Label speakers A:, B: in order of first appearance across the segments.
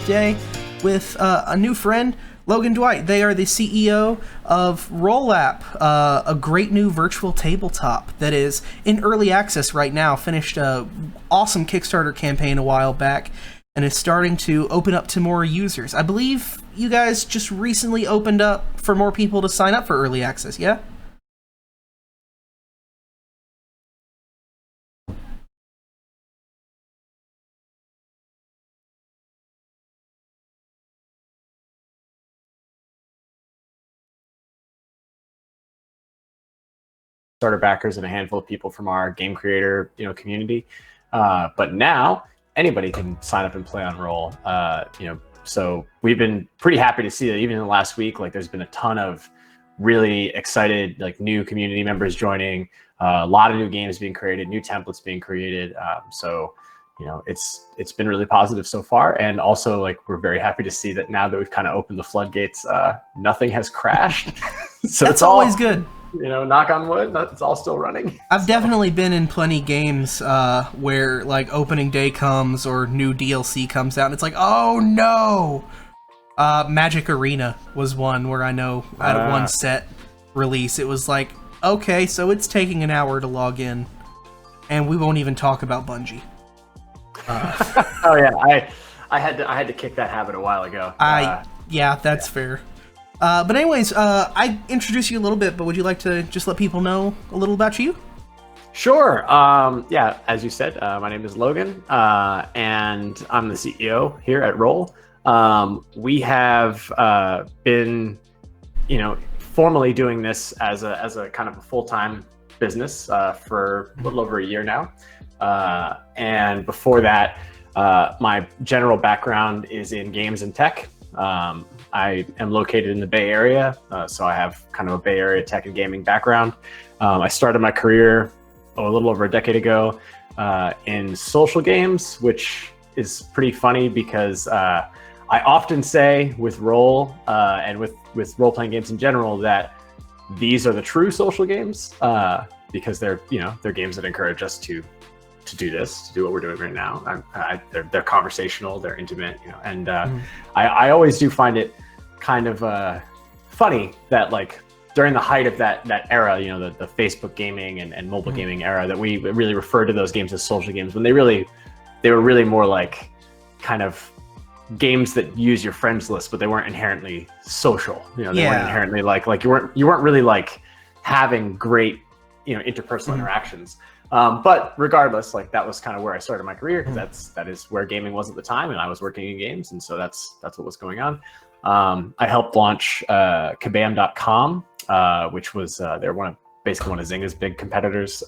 A: today with a new friend, Logan Dwight. They are the CEO of Roll-App, a great new virtual tabletop that is in early access right now. Finished a awesome Kickstarter campaign a while back and is starting to open up to more users. I believe you guys just recently opened up for more people to sign up for early access, yeah?
B: Starter backers and a handful of people from our game creator, community. But now anybody can sign up and play on Roll. So we've been pretty happy to see that even in the last week, there's been a ton of really excited, new community members joining, a lot of new games being created, new templates being created. It's been really positive so far. And also we're very happy to see that now that we've kind of opened the floodgates, nothing has crashed. So
A: That's always good.
B: Knock on wood, it's all still running.
A: I've definitely been in plenty games where opening day comes or new DLC comes out and it's like, oh no! Magic Arena was one where I know at one set release it was like, okay, so it's taking an hour to log in, and we won't even talk about Bungie.
B: Oh yeah, I had to kick that habit a while ago.
A: Yeah, that's fair. But anyways, I introduced you a little bit, but would you like to just let people know a little about you?
B: Sure. Yeah, as you said, my name is Logan, and I'm the CEO here at Roll. We have been, formally doing this as a kind of a full-time business for a little over a year now. And before that, my general background is in games and tech. I am located in the Bay Area, so I have kind of a Bay Area tech and gaming background. I started my career a little over a decade ago in social games, which is pretty funny because I often say with Roll and with role-playing games in general that these are the true social games because they're games that encourage us to do this, to do what we're doing right now. They're conversational, they're intimate, and I always do find it kind of funny that during the height of that era, the Facebook gaming and mobile gaming era, that we really referred to those games as social games when they were really more kind of games that use your friends list, but they weren't inherently social. They weren't inherently you weren't really having great interpersonal interactions. But regardless, that was kind of where I started my career because that is where gaming was at the time, and I was working in games, and so that's what was going on. I helped launch Kabam.com, which was they're basically one of Zynga's big competitors,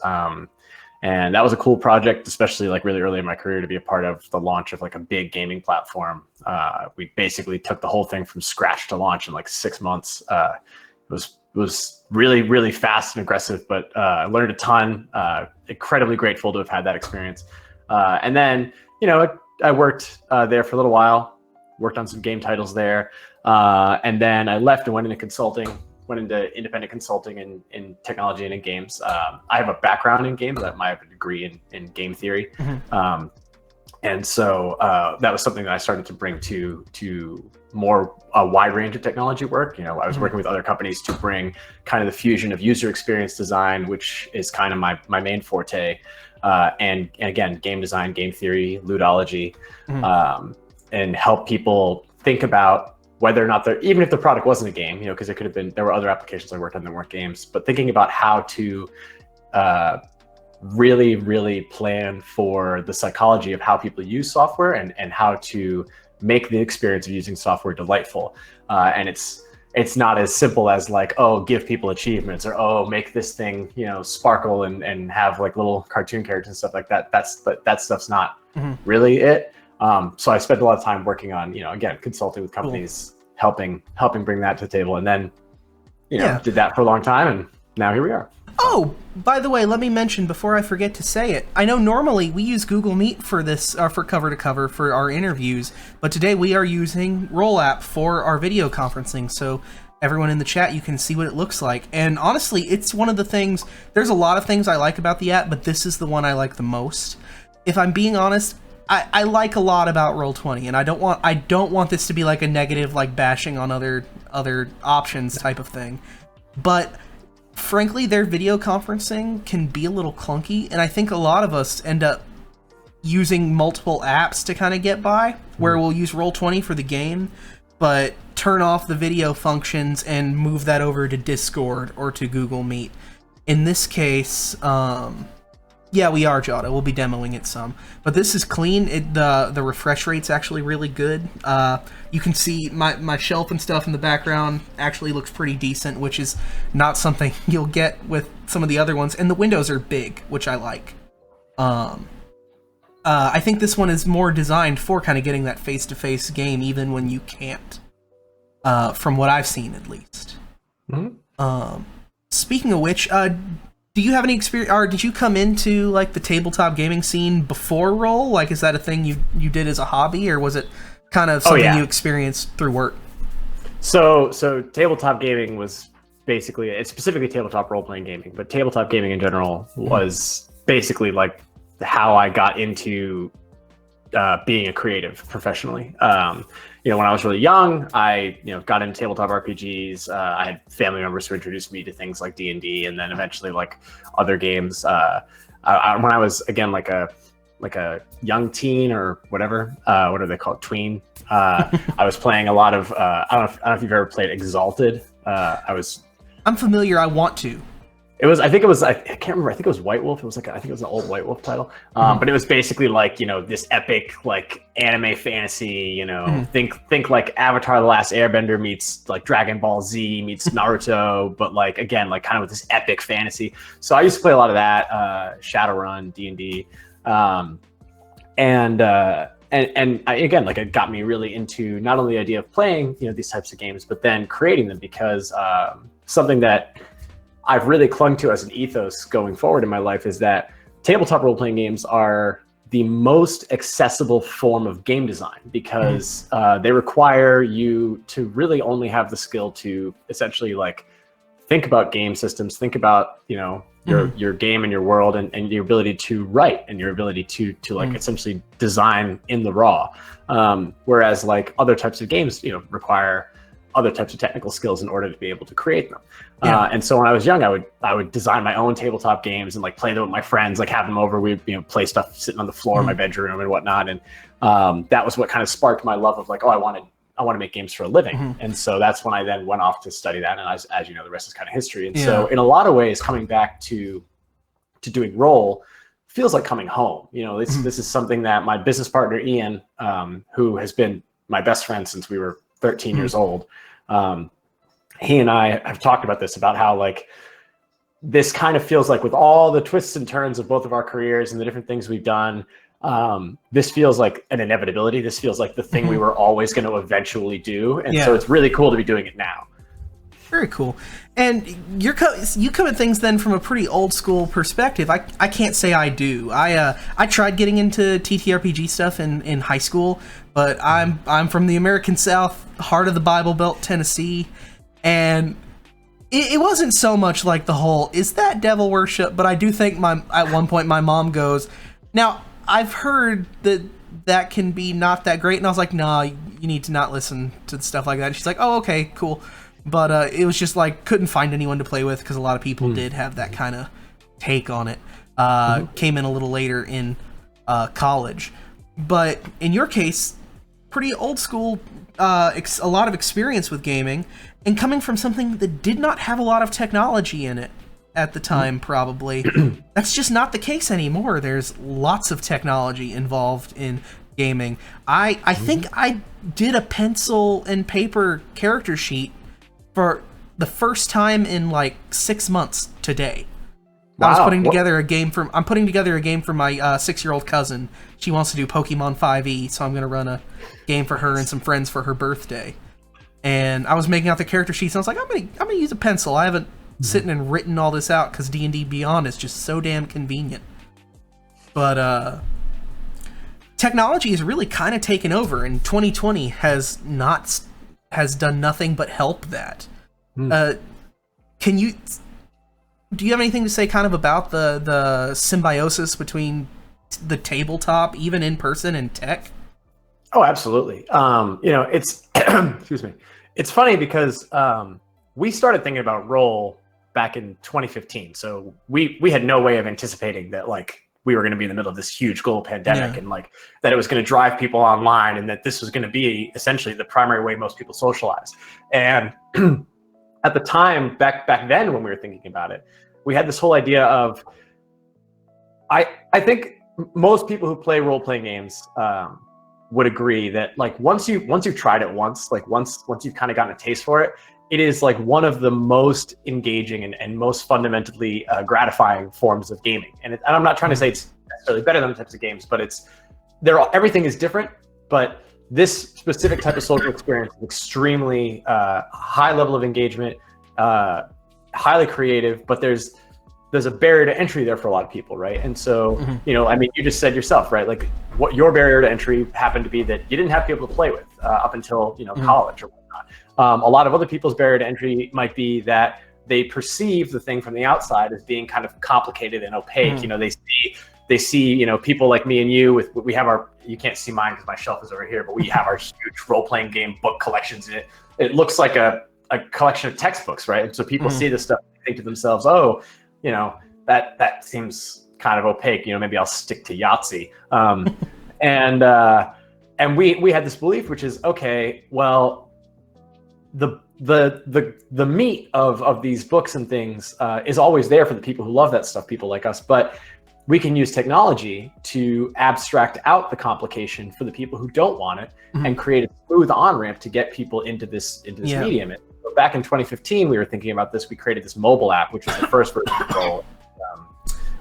B: and that was a cool project, especially really early in my career to be a part of the launch of a big gaming platform. We basically took the whole thing from scratch to launch in 6 months. It was really, really fast and aggressive, but I learned a ton. Incredibly grateful to have had that experience. And then, I worked there for a little while, worked on some game titles there. And then I left and went into independent consulting in technology and in games. I have a background in games. I have a degree in game theory. And so that was something that I started to bring to more a wide range of technology work. I was working with other companies to bring kind of the fusion of user experience design, which is kind of my main forte, and again, game design, game theory, ludology, and help people think about whether or not even if the product wasn't a game, because there were other applications I worked on that weren't games, but thinking about how to really, really plan for the psychology of how people use software and how to make the experience of using software delightful. And it's not as simple as give people achievements or make this thing sparkle and have little cartoon characters and stuff like that. That stuff's not really it. So I spent a lot of time working on again consulting with companies, helping bring that to the table, and then did that for a long time, and now here we are.
A: Oh, by the way, let me mention before I forget to say it. I know normally we use Google Meet for this, for cover to cover for our interviews, but today we are using Roll-App for our video conferencing. So everyone in the chat, you can see what it looks like. And honestly, it's one of the things. There's a lot of things I like about the app, but this is the one I like the most. If I'm being honest, I like a lot about Roll20, and I don't want this to be like a negative, like bashing on other options type of thing. But frankly, their video conferencing can be a little clunky, and I think a lot of us end up using multiple apps to kind of get by, where we'll use Roll20 for the game, but turn off the video functions and move that over to Discord or to Google Meet. In this case, yeah, we are, Jada. We'll be demoing it some. But this is clean. The refresh rate's actually really good. You can see my shelf and stuff in the background actually looks pretty decent, which is not something you'll get with some of the other ones. And the windows are big, which I like. I think this one is more designed for kind of getting that face-to-face game, even when you can't. From what I've seen, at least. Mm-hmm. Speaking of which, do you have any experience, or did you come into like the tabletop gaming scene before Roll? Like, is that a thing you did as a hobby, or was it kind of something you experienced through work?
B: So tabletop gaming was basically, it's specifically tabletop role-playing gaming, but tabletop gaming in general was basically like how I got into being a creative professionally. When I was really young, I got into tabletop RPGs. I had family members who introduced me to things like D&D, and then eventually like other games. When I was again like a young teen or whatever, what are they called, tween? I was playing a lot of. I don't know if you've ever played Exalted.
A: I'm familiar. I want to.
B: I can't remember. I think it was White Wolf. I think it was an old White Wolf title. But it was basically like, this epic, like anime fantasy, think like Avatar: The Last Airbender meets like Dragon Ball Z meets Naruto, but like, again, like kind of with this epic fantasy. So I used to play a lot of that, Shadowrun, D&D. And again, like it got me really into not only the idea of playing, these types of games, but then creating them, because something that I've really clung to as an ethos going forward in my life is that tabletop role-playing games are the most accessible form of game design, because they require you to really only have the skill to essentially like think about game systems, think about, your game and your world, and your ability to write and your ability to like essentially design in the raw. Whereas like other types of games, require other types of technical skills in order to be able to create them. And so when I was young, I would design my own tabletop games and like play them with my friends, like have them over. We'd play stuff sitting on the floor in my bedroom and whatnot. And that was what kind of sparked my love of like, I want to make games for a living. And so that's when I then went off to study that. And as you know, the rest is kind of history. And so in a lot of ways, coming back to doing Roll feels like coming home. This is something that my business partner, Ian, who has been my best friend since we were 13 years old. He and I have talked about this, about how like this kind of feels like, with all the twists and turns of both of our careers and the different things we've done, this feels like an inevitability. This feels like the thing we were always going to eventually do. And so it's really cool to be doing it now.
A: Very cool. And you come at things then from a pretty old school perspective. I can't say I do. I tried getting into TTRPG stuff in high school, but I'm from the American South, heart of the Bible Belt, Tennessee, and it wasn't so much like the whole, is that devil worship? But I do think at one point my mom goes, now I've heard that can be not that great, and I was like, nah, you need to not listen to stuff like that. And she's like, oh, okay, cool. But it was just like, couldn't find anyone to play with, because a lot of people did have that kind of take on it. Came in a little later in college. But in your case, pretty old school, a lot of experience with gaming, and coming from something that did not have a lot of technology in it at the time, probably. That's just not the case anymore. There's lots of technology involved in gaming. I think I did a pencil and paper character sheet for the first time in like 6 months today. Wow. I'm putting together a game for my 6-year-old cousin. She wants to do Pokemon 5e, so I'm going to run a game for her and some friends for her birthday. And I was making out the character sheets, and I was like, I'm going to use a pencil. I haven't sitting and written all this out, because D&D Beyond is just so damn convenient. But technology has really kind of taken over, and 2020 has done nothing but help that. Do you have anything to say kind of about the symbiosis between the tabletop, even in person and tech?
B: Oh, absolutely. It's excuse me. It's funny because we started thinking about Roll back in 2015. So we had no way of anticipating that like we were going to be in the middle of this huge global pandemic and like that it was going to drive people online and that this was going to be essentially the primary way most people socialize. And at the time, back then when we were thinking about it, we had this whole idea of I think most people who play role-playing games would agree that like once you've tried it once you've kind of gotten a taste for it, it is like one of the most engaging and most fundamentally gratifying forms of gaming. And I'm not trying to say it's necessarily better than the types of games, but everything is different. But this specific type of social experience is extremely high level of engagement, highly creative, but there's a barrier to entry there for a lot of people, right? And so, I mean, you just said yourself, right? Like what your barrier to entry happened to be that you didn't have people to play with up until, college or whatnot. A lot of other people's barrier to entry might be that they perceive the thing from the outside as being kind of complicated and opaque. They see, people like me and you we have you can't see mine because my shelf is over here, but we have our huge role-playing game book collections in it. It looks like a collection of textbooks, right? And so people see this stuff and think to themselves, oh, that seems kind of opaque. Maybe I'll stick to Yahtzee. And we had this belief, which is, okay, well, the meat of these books and things is always there for the people who love that stuff, people like us. But we can use technology to abstract out the complication for the people who don't want it and create a smooth on-ramp to get people into this medium. And so back in 2015, we were thinking about this. We created this mobile app, which was the first version of Roll.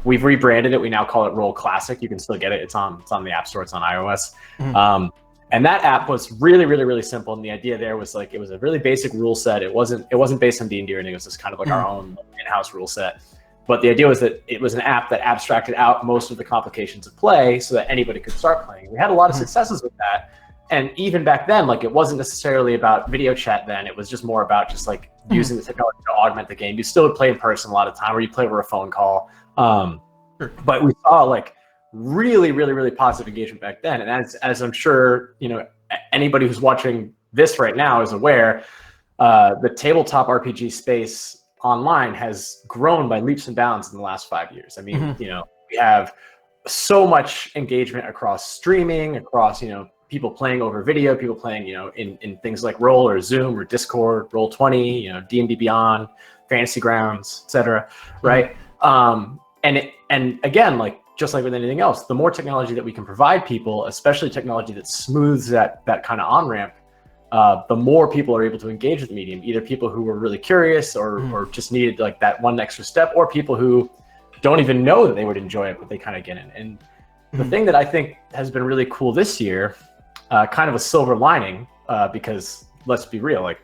B: We've rebranded it. We now call it Roll Classic. You can still get it. It's on the App Store. It's on iOS. And that app was really, really, really simple. And the idea there was like, it was a really basic rule set. It wasn't based on D&D or anything. It was just kind of like our own in-house rule set. But the idea was that it was an app that abstracted out most of the complications of play so that anybody could start playing. We had a lot of successes with that. And even back then, like it wasn't necessarily about video chat then. It was just more about just like using the technology to augment the game. You still would play in person a lot of time, or you play over a phone call. But we saw like really, really, really positive engagement back then. And as I'm sure, anybody who's watching this right now is aware, the tabletop RPG space online has grown by leaps and bounds in the last 5 years. I mean, we have so much engagement across streaming, across, people playing over video, people playing, in things like Roll or Zoom or Discord, Roll20, D&D Beyond, Fantasy Grounds, etc. Right? And again, like just like with anything else, the more technology that we can provide people, especially technology that smooths that kind of on-ramp, the more people are able to engage with the medium, either people who were really curious or just needed like that one extra step, or people who don't even know that they would enjoy it, but they kind of get in. And the thing that I think has been really cool this year, kind of a silver lining, because let's be real, like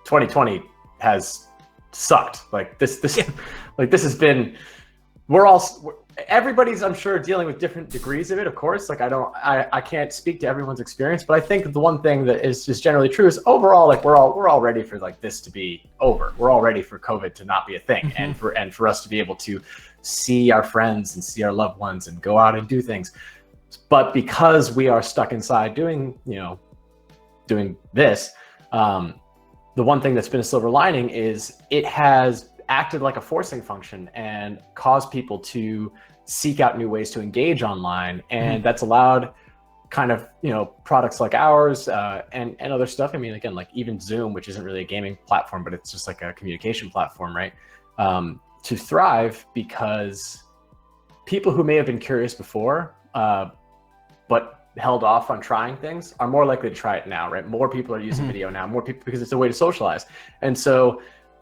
B: 2020 has sucked. Like this has been, everybody's, I'm sure, dealing with different degrees of it, of course. Like I can't speak to everyone's experience, but I think the one thing that is just generally true is overall, like we're all ready for like this to be over. We're all ready for COVID to not be a thing, and for us to be able to see our friends and see our loved ones and go out and do things. But because we are stuck inside doing this, the one thing that's been a silver lining is it has acted like a forcing function and caused people to seek out new ways to engage online. And that's allowed kind of, products like ours and other stuff. I mean, again, like even Zoom, which isn't really a gaming platform, but it's just like a communication platform, right? To thrive, because people who may have been curious before, but held off on trying things, are more likely to try it now, right? More people are using video now, more people, because it's a way to socialize. And so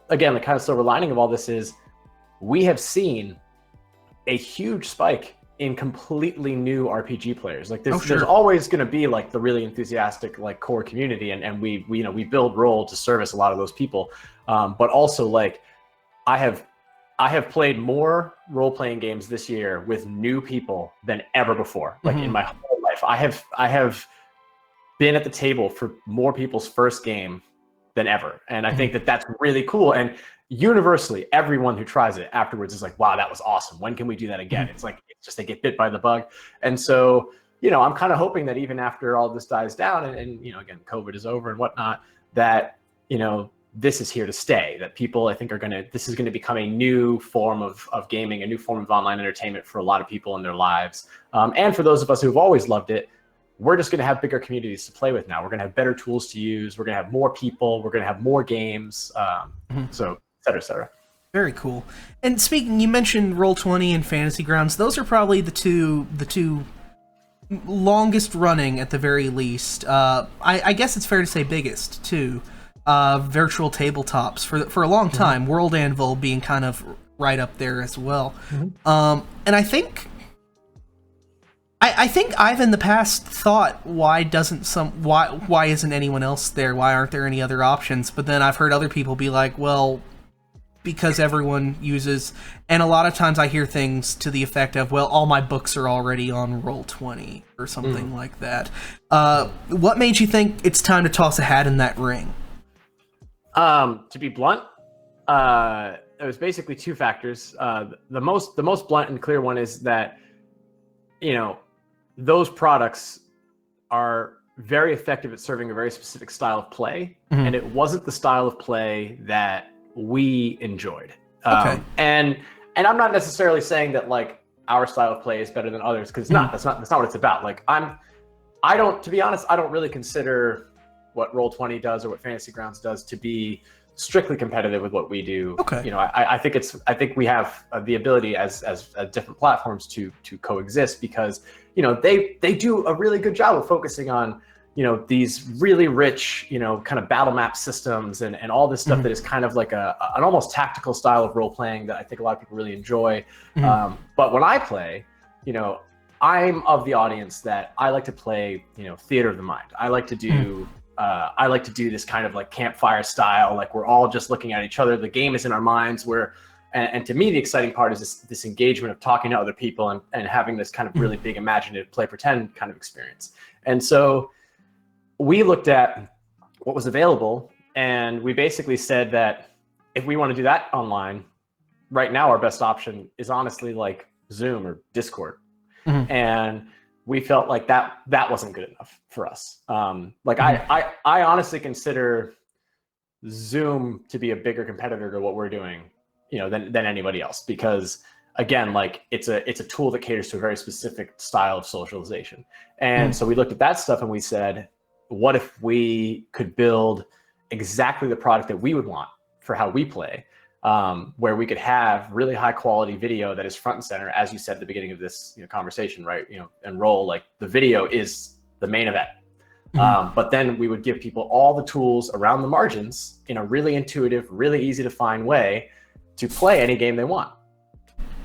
B: again, the kind of silver lining of all this is we have seen a huge spike in completely new RPG players. Like there's always going to be like the really enthusiastic like core community, and we build Roll to service a lot of those people. But also like I have played more role-playing games this year with new people than ever before. Like in my whole life, I have been at the table for more people's first game than ever. And I think that that's really cool. And universally, everyone who tries it afterwards is like, wow, that was awesome. When can we do that again? It's like, it's just, they get bit by the bug. And so, I'm kind of hoping that even after all this dies down and again, COVID is over and whatnot, that, this is here to stay, that people, I think, this is going to become a new form of gaming, a new form of online entertainment for a lot of people in their lives. And for those of us who've always loved it, we're just going to have bigger communities to play with now. We're going to have better tools to use. We're going to have more people. We're going to have more games. So, et cetera, et cetera.
A: Very cool. And speaking, you mentioned Roll20 and Fantasy Grounds. Those are probably the two longest running, at the very least. I guess it's fair to say biggest too. Virtual tabletops for a long time. World Anvil being kind of right up there as well. And I think I've in the past thought, why isn't anyone else there? Why aren't there any other options? But then I've heard other people be like, well, because everyone uses, and a lot of times I hear things to the effect of, well, all my books are already on Roll20 or something like that. What made you think it's time to toss a hat in that ring?
B: To be blunt, it was basically two factors. The most blunt and clear one is that, those products are very effective at serving a very specific style of play, and it wasn't the style of play that we enjoyed. And I'm not necessarily saying that like our style of play is better than others, because it's not. That's not what it's about. Like to be honest, I don't really consider what Roll20 does or what Fantasy Grounds does to be strictly competitive with what we do. I think we have the ability as different platforms to coexist, because they do a really good job of focusing on these really rich kind of battle map systems and all this stuff that is kind of like an almost tactical style of role playing that I think a lot of people really enjoy. But when I play, I'm of the audience that I like to play theater of the mind. I like to do this kind of like campfire style, like we're all just looking at each other. The game is in our minds. And to me, the exciting part is this engagement of talking to other people and having this kind of really big imaginative play pretend kind of experience. And so we looked at what was available, and we basically said that if we want to do that online, right now our best option is honestly like Zoom or Discord. And we felt like that wasn't good enough for us. I honestly consider Zoom to be a bigger competitor to what we're doing, than anybody else, because again, like it's a tool that caters to a very specific style of socialization. And so we looked at that stuff and we said, what if we could build exactly the product that we would want for how we play, where we could have really high quality video that is front and center, as you said at the beginning of this conversation, right? And Roll, like the video is the main event. But then we would give people all the tools around the margins in a really intuitive, really easy to find way to play any game they want.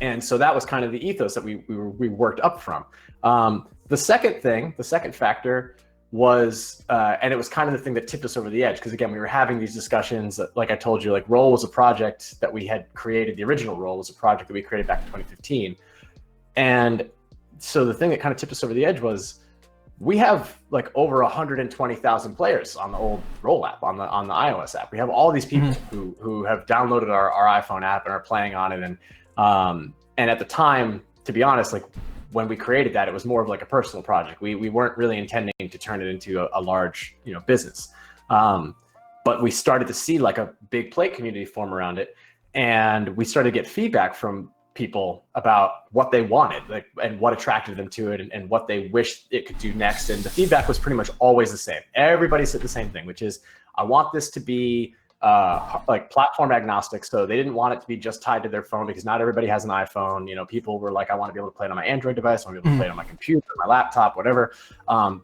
B: And so that was kind of the ethos that we worked up from. The second factor was, and it was kind of the thing that tipped us over the edge, because again, we were having these discussions that, like I told you, like Roll was a project that we had created. The original Roll was a project that we created back in 2015. And so the thing that kind of tipped us over the edge was we have like over 120,000 players on the old Roll app, on the iOS app. We have all these people who have downloaded our iPhone app and are playing on it. And at the time, to be honest, like when we created that, it was more of like a personal project. We weren't really intending to turn it into a large business. But we started to see like a big play community form around it, and we started to get feedback from people about what they wanted, like, and what attracted them to it, and what they wished it could do next. And the feedback was pretty much always the same. Everybody said the same thing, which is, I want this to be like platform agnostic. So they didn't want it to be just tied to their phone, because not everybody has an iPhone. People were like, I want to be able to play it on my Android device. I want to be able to play it on my computer, my laptop, whatever.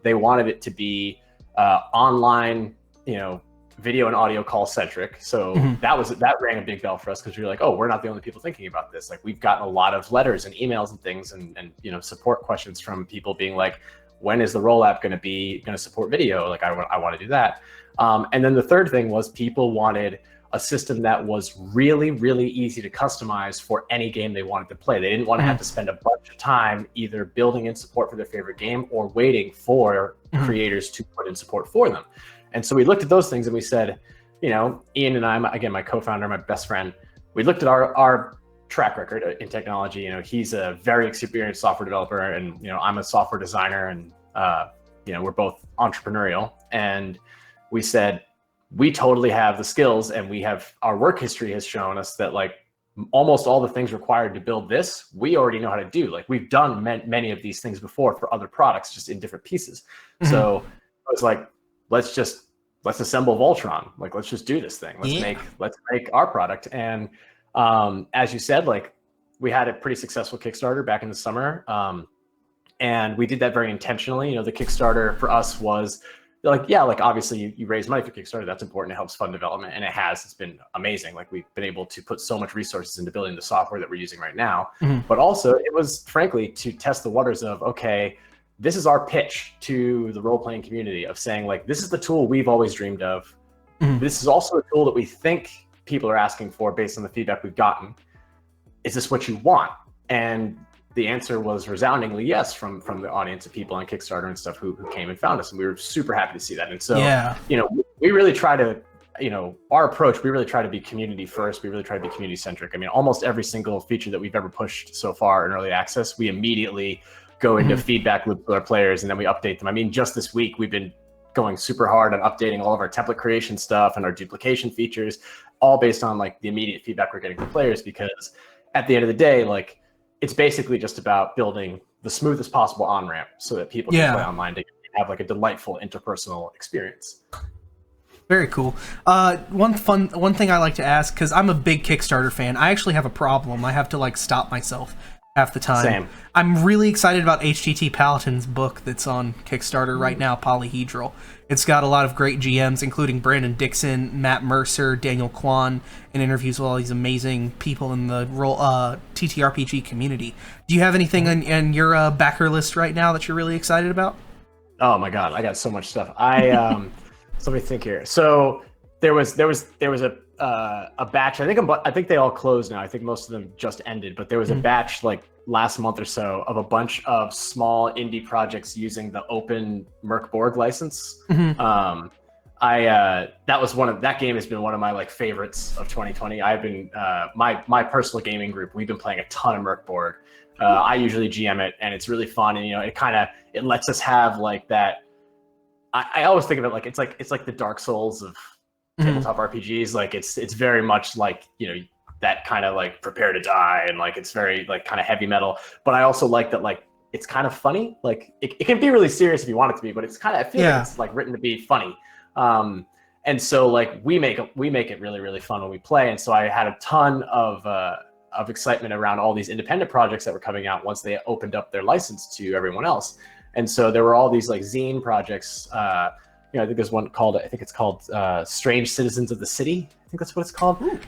B: They wanted it to be online, video and audio call centric. So that rang a big bell for us, because we were like, oh, we're not the only people thinking about this. Like, we've gotten a lot of letters and emails and things and support questions from people being like, when is the Roll app going to support video? Like, I want to do that. And then the third thing was, people wanted a system that was really, really easy to customize for any game they wanted to play. They didn't want to have to spend a bunch of time either building in support for their favorite game or waiting for creators to put in support for them. And so we looked at those things and we said, Ian and I, again, my co-founder, my best friend, we looked at our track record in technology. He's a very experienced software developer, and I'm a software designer, and we're both entrepreneurial. And we said, we totally have the skills, and our work history has shown us that like almost all the things required to build this, we already know how to do. Like we've done many of these things before for other products, just in different pieces. Mm-hmm. So I was like, let's assemble Voltron. Like, let's just do this thing. Let's make our product. And as you said, like we had a pretty successful Kickstarter back in the summer. And we did that very intentionally. The Kickstarter for us was like, obviously you raise money for Kickstarter. That's important. It helps fund development. And it's been amazing. Like we've been able to put so much resources into building the software that we're using right now. Mm-hmm. But also it was frankly to test the waters of, okay, this is our pitch to the role-playing community of saying like, this is the tool we've always dreamed of. Mm-hmm. This is also a tool that we think people are asking for based on the feedback we've gotten. Is this what you want? And the answer was resoundingly yes from the audience of people on Kickstarter and stuff who came and found us. And we were super happy to see that. And so, we really try to, our approach, we really try to be community first. We really try to be community centric. I mean, almost every single feature that we've ever pushed so far in early access, we immediately go into feedback loop with our players, and then we update them. I mean, just this week, we've been going super hard on updating all of our template creation stuff and our duplication features, all based on like the immediate feedback we're getting from players, because at the end of the day, like it's basically just about building the smoothest possible on-ramp so that people can play online to have like a delightful interpersonal experience.
A: Very cool. One thing I like to ask, because I'm a big Kickstarter fan, I actually have a problem. I have to like stop myself half the time.
B: Same.
A: I'm really excited about HTT Paladin's book that's on Kickstarter right now, Polyhedral. It's got a lot of great GMs, including Brandon Dixon, Matt Mercer, Daniel Kwan, and interviews with all these amazing people in the TTRPG community. Do you have anything in your backer list right now that you're really excited about?
B: Oh my God, I got so much stuff. So let me think here. So there was a batch. I think they all closed now. I think most of them just ended, but there was a batch like last month or so of a bunch of small indie projects using the open Merc Borg license. Mm-hmm. That game has been one of my like favorites of 2020. I've been my personal gaming group. We've been playing a ton of Merc Borg. I usually GM it, and it's really fun. And it lets us have like that. I always think of it like it's like the Dark Souls of tabletop RPGs. Like it's very much like that kind of like prepare to die, and like it's very like kind of heavy metal. But I also like that like it's kind of funny. Like it can be really serious if you want it to be, but it's kind of I feel like it's like written to be funny. And so like we make it really, really fun when we play. And so I had a ton of excitement around all these independent projects that were coming out once they opened up their license to everyone else. And so there were all these like zine projects. I think there's one called, Strange Citizens of the City. I think that's what it's called. And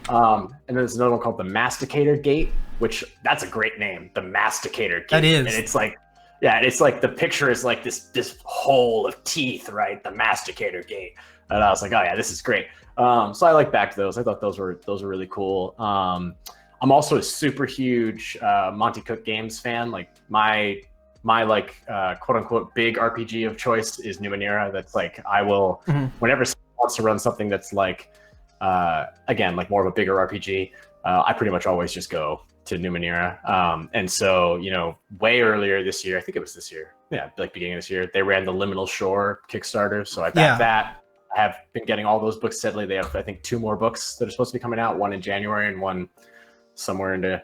B: then there's another one called The Masticator Gate, which that's a great name, The Masticator Gate.
A: That is.
B: And it's like, it's like the picture is like this hole of teeth, right? The Masticator Gate. And I was like, oh yeah, this is great. So I like back to those. I thought those were really cool. I'm also a super huge Monty Cook Games fan. Like my like quote unquote big RPG of choice is Numenera. That's like I will whenever someone wants to run something that's like again like more of a bigger RPG, I pretty much always just go to Numenera. And so way earlier this year, I think it was this year, like beginning of this year, they ran the Liminal Shore Kickstarter. So I backed that. I have been getting all those books steadily. They have I think 2 more books that are supposed to be coming out, one in January and one somewhere into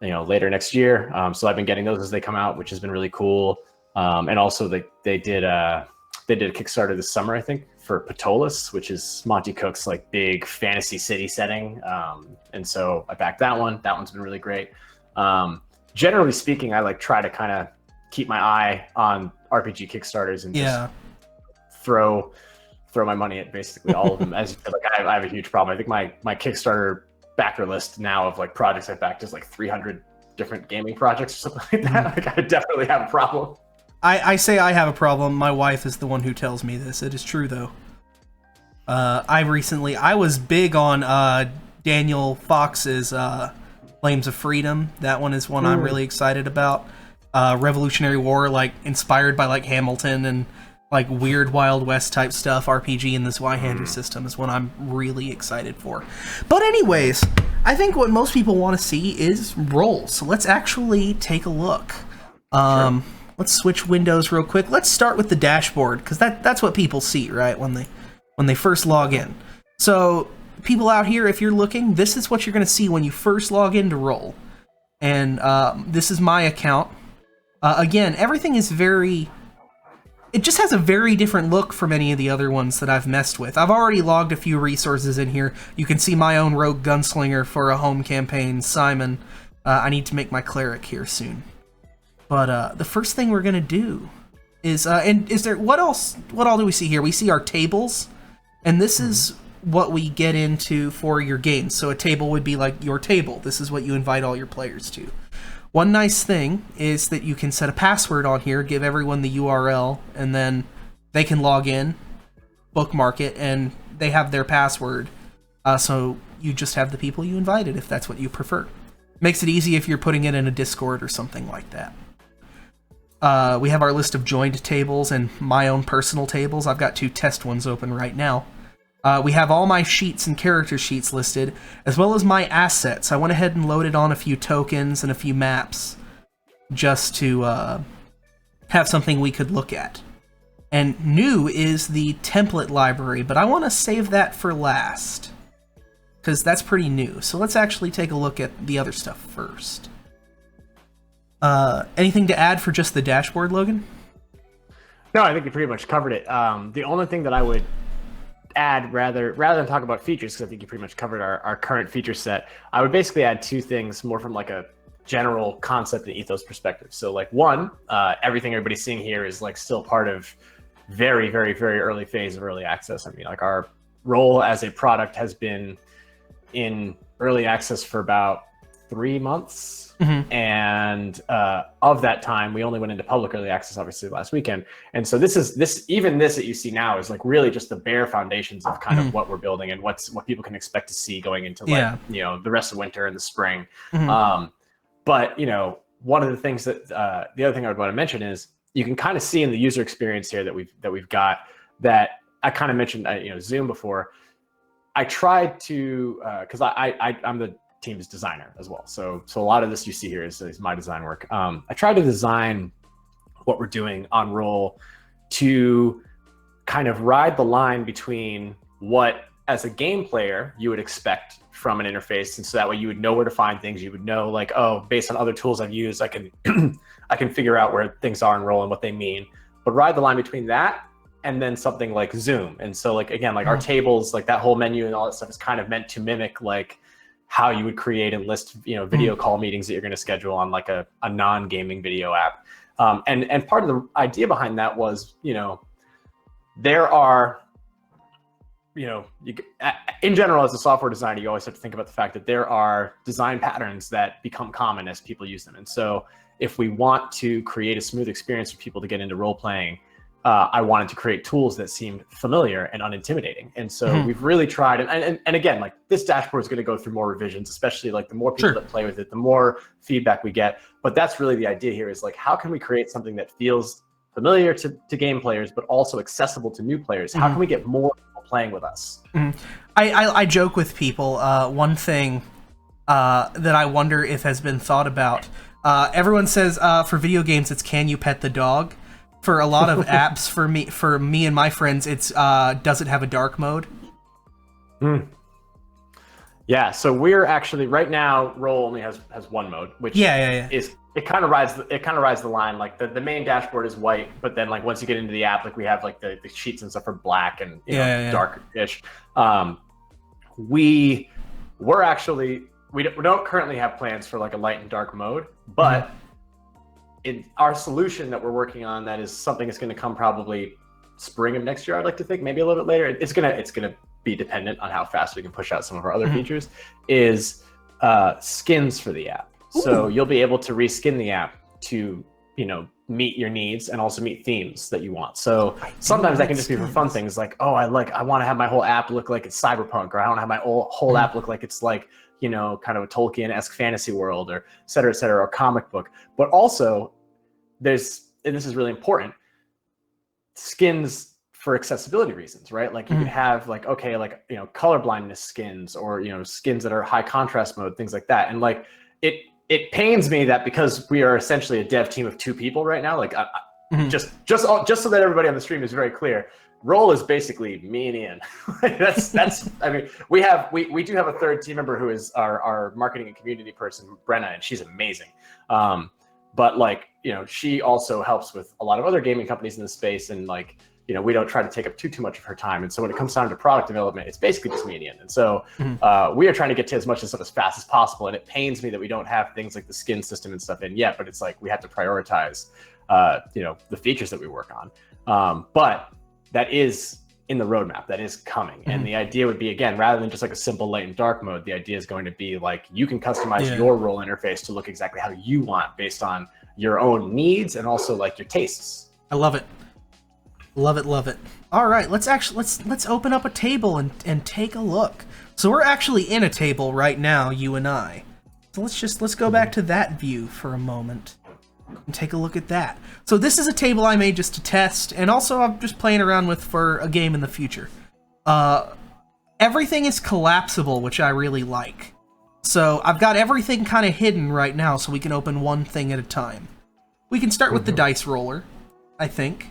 B: later next year. So I've been getting those as they come out, which has been really cool. And also they did a Kickstarter this summer, I think, for Patolis, which is Monty Cook's like big fantasy city setting. And so I backed that one. That one's been really great. Generally speaking, I like try to kind of keep my eye on RPG Kickstarters and just throw my money at basically all of them. As you said, like I have a huge problem. I think my Kickstarter backer list now of like projects I've backed is like 300 different gaming projects or something like that. Like I definitely have a problem.
A: I say I have a problem. My wife is the one who tells me this. It is true though. I was big on Daniel Fox's Flames of Freedom. That one is one I'm really excited about. Revolutionary War, like inspired by like Hamilton and like weird Wild West type stuff, RPG in this Y-hander system is what I'm really excited for. But anyways, I think what most people want to see is rolls. So let's actually take a look.
B: Sure.
A: Let's switch windows real quick. Let's start with the dashboard, because that's what people see, right, when they first log in. So people out here, if you're looking, this is what you're going to see when you first log into Roll. And this is my account. Again, everything is it just has a very different look from any of the other ones that I've messed with. I've already logged a few resources in here. You can see my own rogue gunslinger for a home campaign, Simon. I need to make my cleric here soon. But the first thing we're gonna do is, what all do we see here? We see our tables, and this is what we get into for your games. So a table would be like your table. This is what you invite all your players to. One nice thing is that you can set a password on here, give everyone the URL, and then they can log in, bookmark it, and they have their password. So you just have the people you invited if that's what you prefer. Makes it easy if you're putting it in a Discord or something like that. We have our list of joined tables and my own personal tables. I've got 2 test ones open right now. We have all my sheets and character sheets listed, as well as my assets. I went ahead and loaded on a few tokens and a few maps just to have something we could look at. And new is the template library, but I want to save that for last, because that's pretty new. So let's actually take a look at the other stuff first. Anything to add for just the dashboard, Logan?
B: No, I think you pretty much covered it. The only thing that I would add, rather than talk about features, because I think you pretty much covered our current feature set, I would basically add 2 things more from like a general concept and ethos perspective. So like one, everything everybody's seeing here is like still part of very, very, very early phase of early access. I mean, like our role as a product has been in early access for about 3 months. Mm-hmm. And of that time, we only went into public early access, obviously, last weekend. And so this that you see now is like really just the bare foundations of kind of what we're building and what people can expect to see going into the rest of winter and the spring. Mm-hmm. But one of the things that the other thing I would want to mention is you can kind of see in the user experience here that we've got, that I kind of mentioned Zoom before. I tried to because I'm the team's designer as well. So a lot of this you see here is my design work. I tried to design what we're doing on Roll to kind of ride the line between what, as a game player, you would expect from an interface. And so that way you would know where to find things. You would know, like, oh, based on other tools I've used, I can I can figure out where things are in Roll and what they mean. But ride the line between that and then something like Zoom. And so, like, again, like our tables, like that whole menu and all that stuff is kind of meant to mimic like how you would create and list, video call meetings that you're going to schedule on like a non-gaming video app. And part of the idea behind that was, there are, in general, as a software designer, you always have to think about the fact that there are design patterns that become common as people use them. And so if we want to create a smooth experience for people to get into role playing, I wanted to create tools that seem familiar and unintimidating. And so we've really tried, and again, like this dashboard is going to go through more revisions, especially like the more people that play with it, the more feedback we get. But that's really the idea here, is like, how can we create something that feels familiar to game players, but also accessible to new players? How can we get more people playing with us?
A: I joke with people, one thing that I wonder if has been thought about. Everyone says for video games, it's can you pet the dog? For a lot of apps, for me and my friends, it's does it have a dark mode?
B: Yeah, so we're actually right now, Roll only has one mode, which is it kind of rides the line. Like the main dashboard is white, but then like once you get into the app, like we have like the sheets and stuff are black and dark-ish. We don't currently have plans for like a light and dark mode, but in our solution that we're working on, that is something that's going to come probably spring of next year, I'd like to think, maybe a little bit later. It's gonna be dependent on how fast we can push out some of our other features, is skins for the app. Ooh. So you'll be able to reskin the app to meet your needs and also meet themes that you want. So sometimes that can just be for fun things, like, oh, I want to have my whole app look like it's cyberpunk, or I want to have my whole app look like it's like kind of a Tolkien-esque fantasy world, or et cetera, or comic book. But also and this is really important, skins for accessibility reasons, right? Like you could have like, okay, like, you know, color blindness skins, or, you know, skins that are high contrast mode, things like that. And like, it pains me that because we are essentially a dev team of 2 people right now, like just so that everybody on the stream is very clear, Roll is basically me and Ian. that's I mean, we do have a third team member who is our marketing and community person, Brenna, and she's amazing. But like, you know, she also helps with a lot of other gaming companies in the space, and like, you know, we don't try to take up too much of her time. And so when it comes down to product development, it's basically just me and Ian. And so we are trying to get to as much of stuff as fast as possible. And it pains me that we don't have things like the skin system and stuff in yet, but it's like we have to prioritize, you know, the features that we work on. But that is in the roadmap, that is coming. And the idea would be, again, rather than just like a simple light and dark mode, the idea is going to be like, you can customize your role interface to look exactly how you want based on your own needs and also like your tastes.
A: I love it. Love it. All right, let's open up a table and take a look. So we're actually in a table right now, you and I. So let's go back to that view for a moment and take a look at that. So this is a table I made just to test, and also I'm just playing around with for a game in the future. Everything is collapsible, which I really like. So I've got everything kind of hidden right now, so we can open one thing at a time. We can start with the dice roller, I think.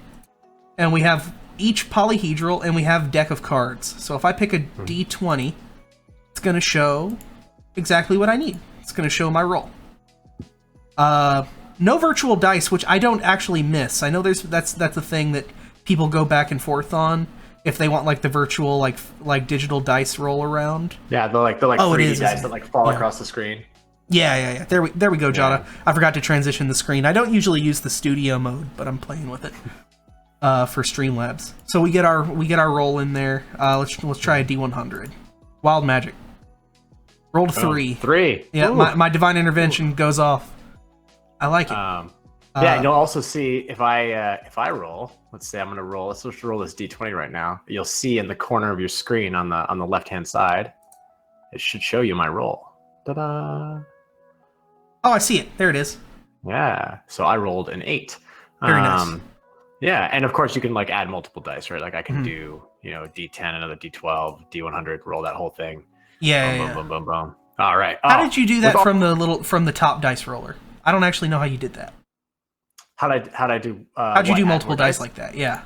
A: And we have each polyhedral, and we have deck of cards. So if I pick a D20, it's going to show exactly what I need. It's going to show my roll. No virtual dice, which I don't actually miss. I know that's a thing that people go back and forth on if they want like the virtual like digital dice roll around.
B: Yeah, they're like 3D dice that like fall across the screen.
A: Yeah. There we go, Jada. I forgot to transition the screen. I don't usually use the studio mode, but I'm playing with it. For Streamlabs. So we get our roll in there. Let's try a D100. Wild magic. Rolled 3.
B: 3.
A: Yeah, my divine intervention goes off. I like it.
B: Yeah, you'll also see if I roll. Let's say I'm gonna roll. Let's just roll this D20 right now. You'll see in the corner of your screen on the left hand side, it should show you my roll. Ta-da!
A: Oh, I see it. There it is.
B: Yeah. So I rolled an 8.
A: Very nice.
B: Yeah, and of course you can like add multiple dice, right? Like I can do, you know, D10, another D12, D100, roll that whole thing.
A: Yeah.
B: Boom. All right.
A: How did you do that from the top dice roller? I don't actually know how you did that.
B: How'd I do?
A: How'd you do multiple dice like that? Yeah.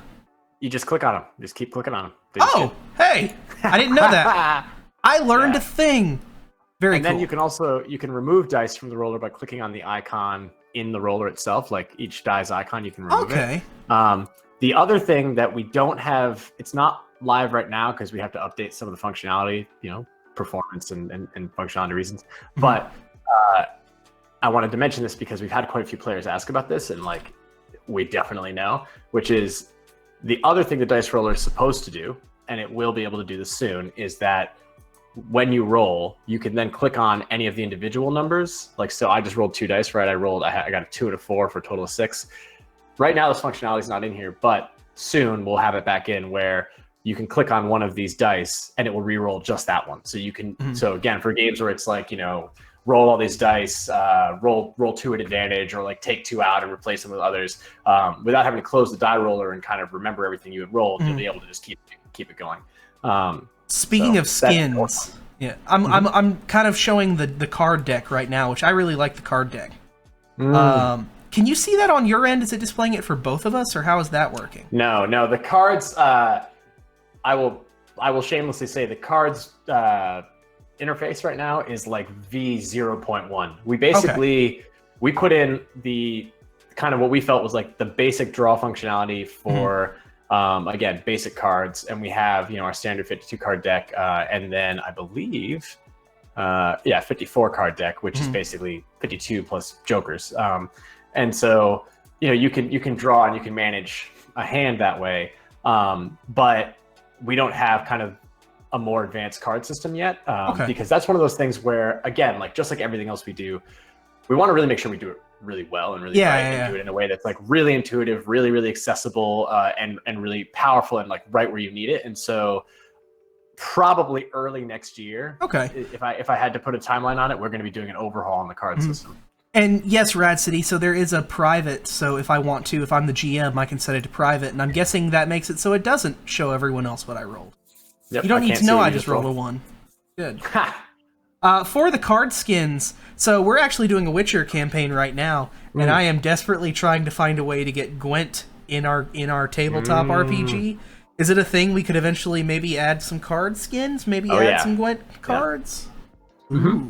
B: You just click on them. Just keep clicking on them.
A: Hey! I didn't know that. I learned a thing. Very cool.
B: And then you can remove dice from the roller by clicking on the icon in the roller itself, like each dice icon, you can remove it. The other thing that we don't have, it's not live right now because we have to update some of the functionality, you know, performance and functionality reasons. But I wanted to mention this because we've had quite a few players ask about this, and like we definitely know, which is the other thing the dice roller is supposed to do, and it will be able to do this soon, is that when you roll, you can then click on any of the individual numbers. Like, so I just rolled 2 dice, right? I got a 2 and a 4 for a total of 6. Right now, this functionality is not in here, but soon we'll have it back in where you can click on one of these dice and it will re-roll just that one. So you can, so again, for games where it's like, you know, roll all these dice, roll 2 at advantage, or like take 2 out and replace them with others, without having to close the die roller and kind of remember everything you had rolled, you'll be able to just keep it going.
A: Speaking of skins, yeah, I'm kind of showing the card deck right now, which I really like the card deck. Can you see that on your end? Is it displaying it for both of us, or how is that working?
B: No, the cards. I will shamelessly say the cards interface right now is like V0.1. We basically we put in the kind of what we felt was like the basic draw functionality for. Again, basic cards, and we have, you know, our standard 52 card deck, and then I believe, 54 card deck, which is basically 52 plus jokers. And so, you know, you can draw and you can manage a hand that way, but we don't have kind of a more advanced card system yet, because that's one of those things where, again, like just like everything else we do, we want to really make sure we do it really well and really and do it in a way that's like really intuitive, really accessible, and really powerful, and like right where you need it. And so probably early next year, if I had to put a timeline on it, we're going to be doing an overhaul on the card system.
A: And yes, Rad City, so there is a private, so if I want to, if I'm the GM, I can set it to private, and I'm guessing that makes it so it doesn't show everyone else what I rolled.
B: Yep,
A: You don't need to know I just
B: rolled
A: rolled a 1. Good. For the card skins, so we're actually doing a Witcher campaign right now, and I am desperately trying to find a way to get Gwent in our tabletop RPG. Is it a thing we could eventually maybe add some card skins? Maybe add some Gwent cards?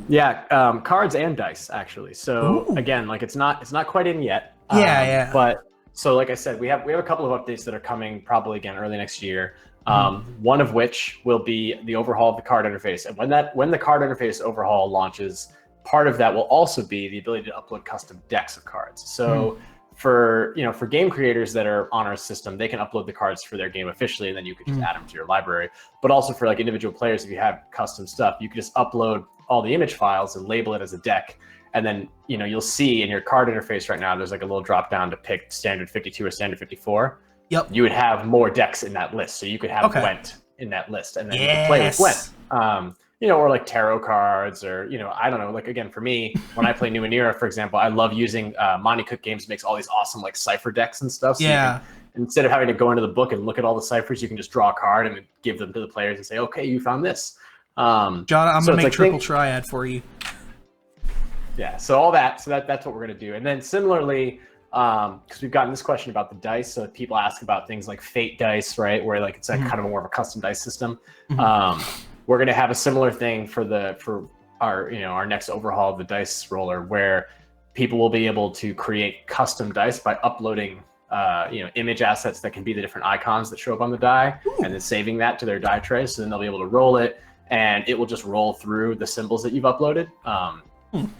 B: Yeah, cards and dice actually. So again, like it's not quite in yet. But so like I said, we have a couple of updates that are coming probably again early next year. One of which will be the overhaul of the card interface, and when the card interface overhaul launches, part of that will also be the ability to upload custom decks of cards. So for game creators that are on our system, they can upload the cards for their game officially, and then you can just add them to your library. But also for like individual players, if you have custom stuff, you can just upload all the image files and label it as a deck. And then, you'll see in your card interface right now, there's like a little drop down to pick standard 52 or standard 54.
A: Yep.
B: You would have more decks in that list. So you could have Gwent in that list, and then you could play with Gwent. Or like tarot cards, or, I don't know, like again, for me, when I play Numenera, for example, I love using Monty Cook Games makes all these awesome like cipher decks and stuff. So you can, instead of having to go into the book and look at all the ciphers, you can just draw a card and give them to the players and say, okay, you found this.
A: John, I'm going to make triple triad for you.
B: Yeah, so all that, that's what we're going to do. And then similarly, because we've gotten this question about the dice, so people ask about things like fate dice, right, where like it's like kind of more of a custom dice system. We're going to have a similar thing for our next overhaul of the dice roller, where people will be able to create custom dice by uploading image assets that can be the different icons that show up on the die, and then saving that to their die tray. So then they'll be able to roll it, and it will just roll through the symbols that you've uploaded.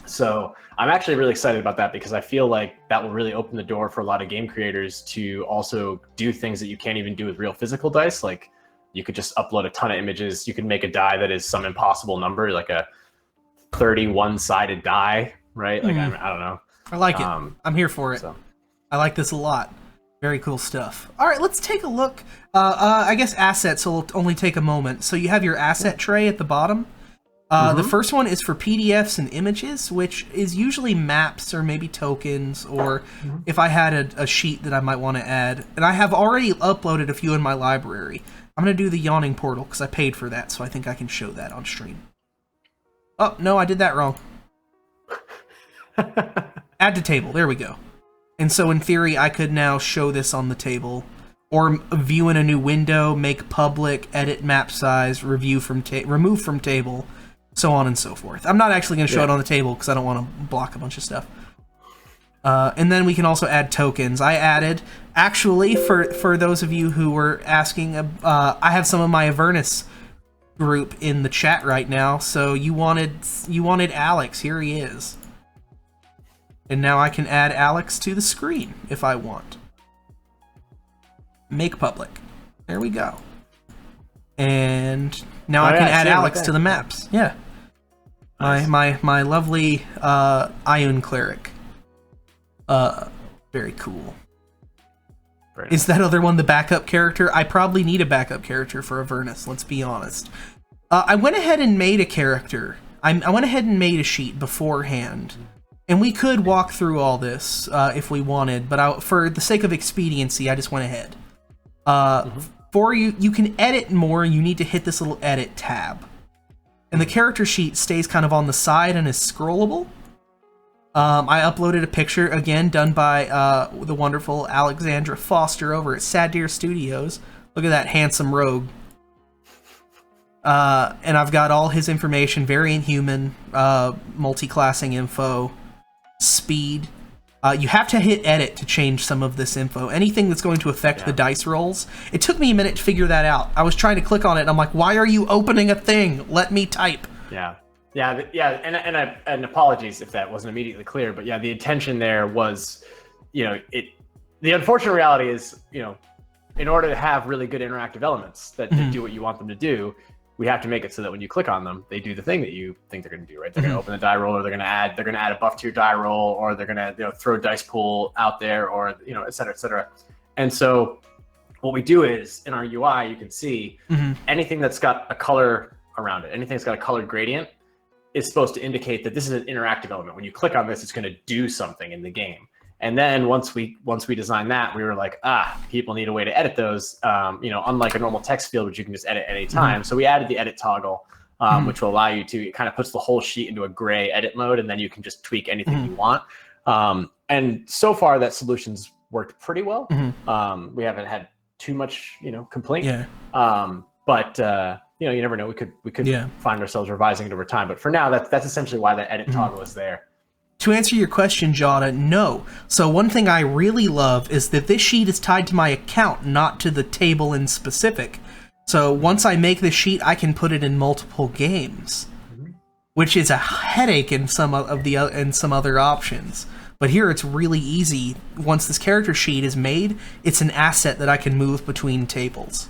B: So I'm actually really excited about that, because I feel like that will really open the door for a lot of game creators to also do things that you can't even do with real physical dice. Like you could just upload a ton of images. You can make a die that is some impossible number, like a 31-sided die, right? Like I don't know.
A: I like it. I'm here for it. So. I like this a lot. Very cool stuff. All right, let's take a look. I guess assets will only take a moment. So you have your asset tray at the bottom. The first one is for PDFs and images, which is usually maps or maybe tokens, or if I had a sheet that I might want to add. And I have already uploaded a few in my library. I'm going to do the yawning portal because I paid for that, so I think I can show that on stream. Oh, no, I did that wrong. Add to table. There we go. And so in theory, I could now show this on the table, or view in a new window, make public, edit map size, remove from table, so on and so forth. I'm not actually going to show it on the table because I don't want to block a bunch of stuff. And then we can also add tokens. I added, actually, for those of you who were asking, I have some of my Avernus group in the chat right now. So you wanted Alex. Here he is. And now I can add Alex to the screen if I want. Make public. There we go. And now I can add Alex to the maps. Yeah. Nice. My lovely Ion Cleric. Very cool. Very nice. Is that other one the backup character? I probably need a backup character for Avernus, let's be honest. I went ahead and made a character. I went ahead and made a sheet beforehand. And we could walk through all this if we wanted, but for the sake of expediency, I just went ahead. For you can edit more, you need to hit this little edit tab. And the character sheet stays kind of on the side and is scrollable. I uploaded a picture, again, done by the wonderful Alexandra Foster over at Sad Deer Studios. Look at that handsome rogue. And I've got all his information, variant human, multi-classing info, speed. You have to hit edit to change some of this info. Anything that's going to affect the dice rolls. It took me a minute to figure that out. I was trying to click on it, and I'm like, why are you opening a thing? Let me type. And apologies if that wasn't immediately clear, but yeah, the intention there was, the unfortunate reality is, in order to have really good interactive elements that do what you want them to do, we have to make it so that when you click on them, they do the thing that you think they're going to do, right? They're going to open the die roll, or they're going to add a buff to your die roll, or they're going to throw dice pool out there, or et cetera, et cetera. And so what we do is in our UI, you can see anything that's got a color around it, anything that's got a colored gradient,
B: is supposed to indicate that this is an interactive element. When you click on this, it's going to do something in the game. And then once we designed that, we were like, people need a way to edit those, unlike a normal text field, which you can just edit at any time. So we added the edit toggle, which will allow you to, it kind of puts the whole sheet into a gray edit mode, and then you can just tweak anything you want. And so far that solution's worked pretty well. We haven't had too much, complaint. But you never know. We could find ourselves revising it over time. But for now, that's essentially why that edit toggle is there.
A: To answer your question, Jada, no. So one thing I really love is that this sheet is tied to my account, not to the table in specific. So once I make the sheet, I can put it in multiple games, which is a headache in some other options. But here it's really easy. Once this character sheet is made, it's an asset that I can move between tables,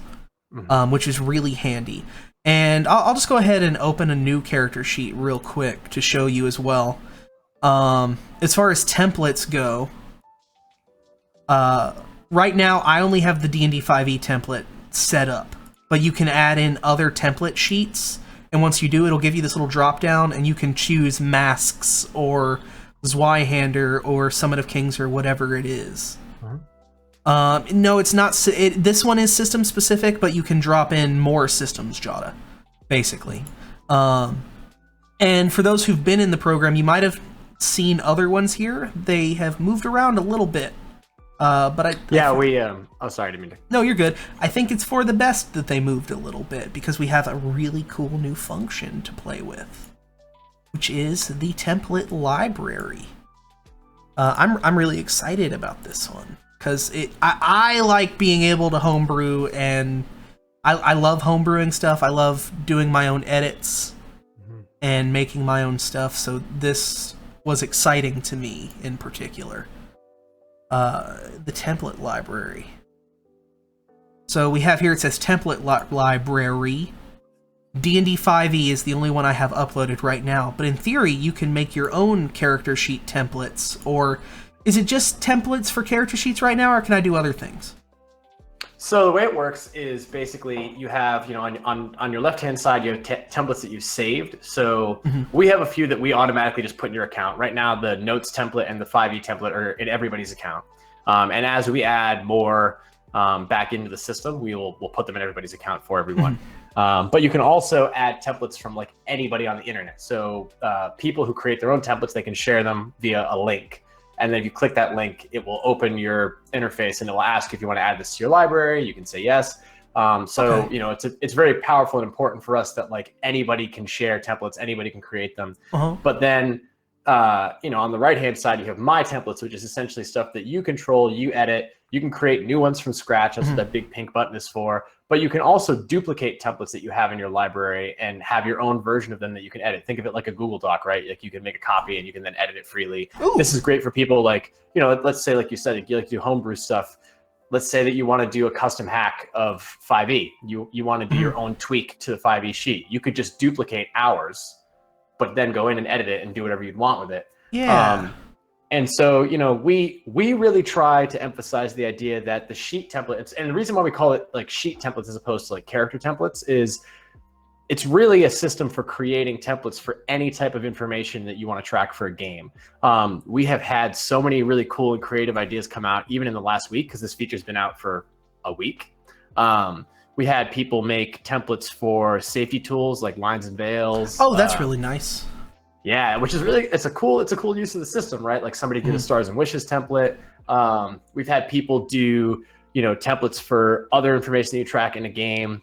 A: which is really handy. And I'll just go ahead and open a new character sheet real quick to show you as well. As far as templates go, right now I only have the D&D 5e template set up, but you can add in other template sheets, and once you do, it'll give you this little drop down, and you can choose masks or Zweihander or Summit of Kings or whatever it is. No, it's not. This one is system specific, but you can drop in more systems, Jada, basically. And for those who've been in the program, you might have seen other ones here. They have moved around a little bit, but oh, sorry, I didn't mean to. No, you're good. I think it's for the best that they moved a little bit, because we have a really cool new function to play with, which is the template library. I'm really excited about this one because I like being able to homebrew, and I love homebrewing stuff. I love doing my own edits and making my own stuff. So this was exciting to me in particular. The template library. So we have here, it says template library. D&D 5e is the only one I have uploaded right now, but in theory you can make your own character sheet templates. Or is it just templates for character sheets right now, or can I do other things?
B: So the way it works is basically you have, on your left-hand side, you have templates that you've saved. So we have a few that we automatically just put in your account. Right now, the notes template and the 5e template are in everybody's account. And as we add more back into the system, we'll put them in everybody's account for everyone. But you can also add templates from like anybody on the internet. So people who create their own templates, they can share them via a link. And then if you click that link, it will open your interface and it will ask if you want to add this to your library. You can say yes. It's very powerful and important for us that like anybody can share templates, anybody can create them. But then, on the right-hand side, you have my templates, which is essentially stuff that you control, you edit. You can create new ones from scratch. That's what that big pink button is for. But you can also duplicate templates that you have in your library and have your own version of them that you can edit. Think of it like a Google Doc, right? Like you can make a copy and you can then edit it freely. Ooh. This is great for people like, let's say, like you said, you like to do homebrew stuff. Let's say that you want to do a custom hack of 5e. You want to do your own tweak to the 5e sheet. You could just duplicate ours, but then go in and edit it and do whatever you'd want with it.
A: Yeah.
B: And so, we really try to emphasize the idea that the sheet template, and the reason why we call it like sheet templates as opposed to like character templates is it's really a system for creating templates for any type of information that you want to track for a game. We have had so many really cool and creative ideas come out even in the last week, because this feature's been out for a week. We had people make templates for safety tools like lines and veils.
A: Oh, that's really nice.
B: Yeah, which is really, it's a cool use of the system, right? Like somebody did a Stars and Wishes template. We've had people do, templates for other information that you track in a game,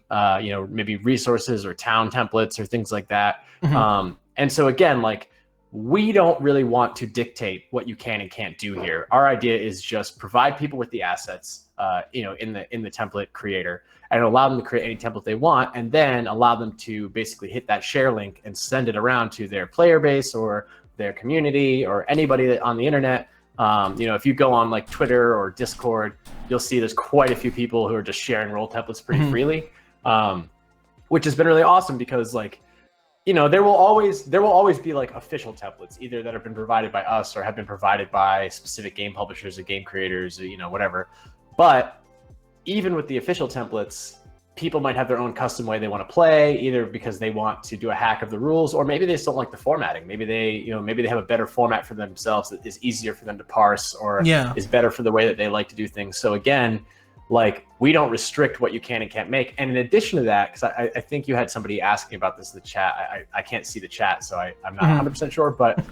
B: maybe resources or town templates or things like that. And so again, like we don't really want to dictate what you can and can't do here. Our idea is just provide people with the assets, in the template creator, and allow them to create any template they want, and then allow them to basically hit that share link and send it around to their player base or their community or anybody on the internet. If you go on like Twitter or Discord, you'll see there's quite a few people who are just sharing role templates pretty freely, which has been really awesome because like, there will always be like official templates, either that have been provided by us or have been provided by specific game publishers or game creators, or, whatever. But even with the official templates, people might have their own custom way they want to play, either because they want to do a hack of the rules, or maybe they just don't like the formatting. Maybe they have a better format for themselves that is easier for them to parse, or is better for the way that they like to do things. So again, like, we don't restrict what you can and can't make. And in addition to that, because I think you had somebody asking about this in the chat. I can't see the chat, so I'm not 100% sure, but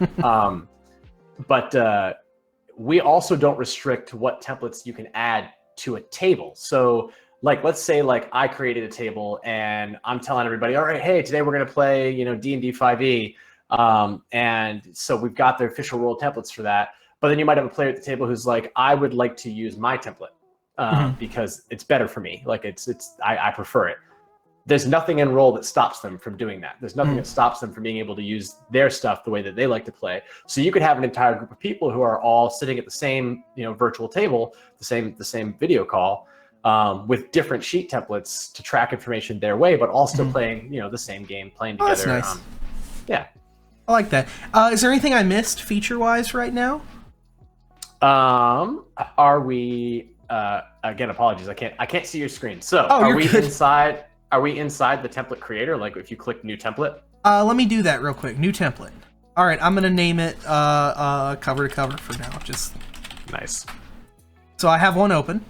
B: we also don't restrict what templates you can add to a table. So like, let's say like I created a table and I'm telling everybody, all right, hey, today we're going to play, D&D 5e. And so we've got the official role templates for that. But then you might have a player at the table who's like, I would like to use my template because it's better for me. Like I prefer it. There's nothing in role that stops them from doing that. There's nothing that stops them from being able to use their stuff the way that they like to play. So you could have an entire group of people who are all sitting at the same, virtual table, the same video call, with different sheet templates to track information their way, but all still playing, the same game, playing together.
A: That's nice.
B: Yeah.
A: I like that. Is there anything I missed feature-wise right now?
B: Are we, again, apologies, I can't see your screen. So are we inside the template creator? Like if you click new template?
A: Let me do that real quick. New template. All right, I'm gonna name it cover to cover for now. Just
B: nice.
A: So I have one open.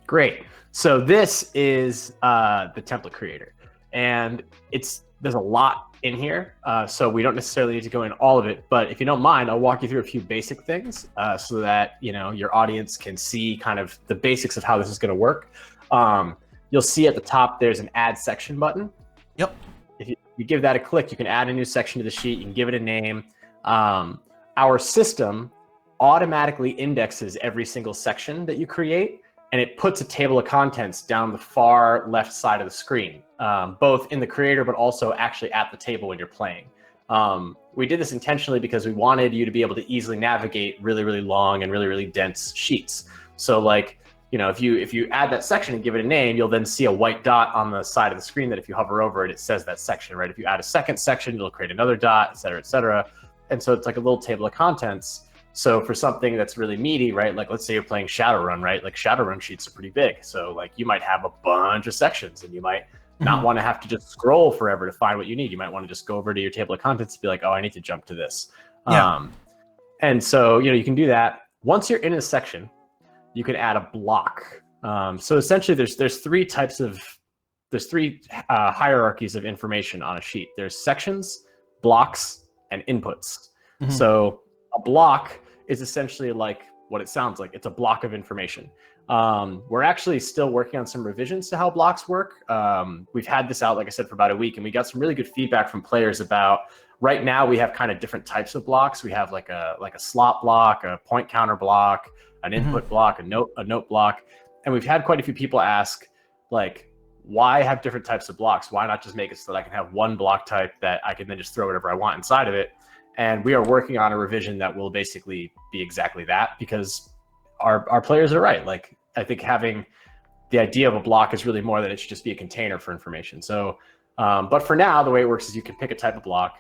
B: Great. So this is the template creator, and there's a lot in here, so we don't necessarily need to go in all of it. But if you don't mind, I'll walk you through a few basic things so that your audience can see kind of the basics of how this is going to work. You'll see at the top there's an add section button.
A: Yep.
B: If you give that a click, you can add a new section to the sheet. You can give it a name. Our system automatically indexes every single section that you create, and it puts a table of contents down the far left side of the screen, both in the creator, but also actually at the table when you're playing. We did this intentionally because we wanted you to be able to easily navigate really, really long and really, really dense sheets. So like, if you add that section and give it a name, you'll then see a white dot on the side of the screen that if you hover over it, it says that section, right? If you add a second section, it'll create another dot, et cetera, et cetera. And so it's like a little table of contents. So for something that's really meaty, right? Like let's say you're playing Shadowrun, right? Like Shadowrun sheets are pretty big. So like you might have a bunch of sections and you might not want to have to just scroll forever to find what you need. You might want to just go over to your table of contents and be like, oh, I need to jump to this.
A: Yeah.
B: And so, you can do that. Once you're in a section, you can add a block. So essentially there's three hierarchies of information on a sheet. There's sections, blocks, and inputs. So a block is essentially like what it sounds like. It's a block of information. We're actually still working on some revisions to how blocks work. We've had this out, like I said, for about a week, and we got some really good feedback from players about, right now we have kind of different types of blocks. We have like a slot block, a point counter block, an input block, a note block. And we've had quite a few people ask, like, why have different types of blocks? Why not just make it so that I can have one block type that I can then just throw whatever I want inside of it? And we are working on a revision that will basically be exactly that, because our players are right. Like, I think having the idea of a block is really more that it should just be a container for information. So, but for now, the way it works is you can pick a type of block.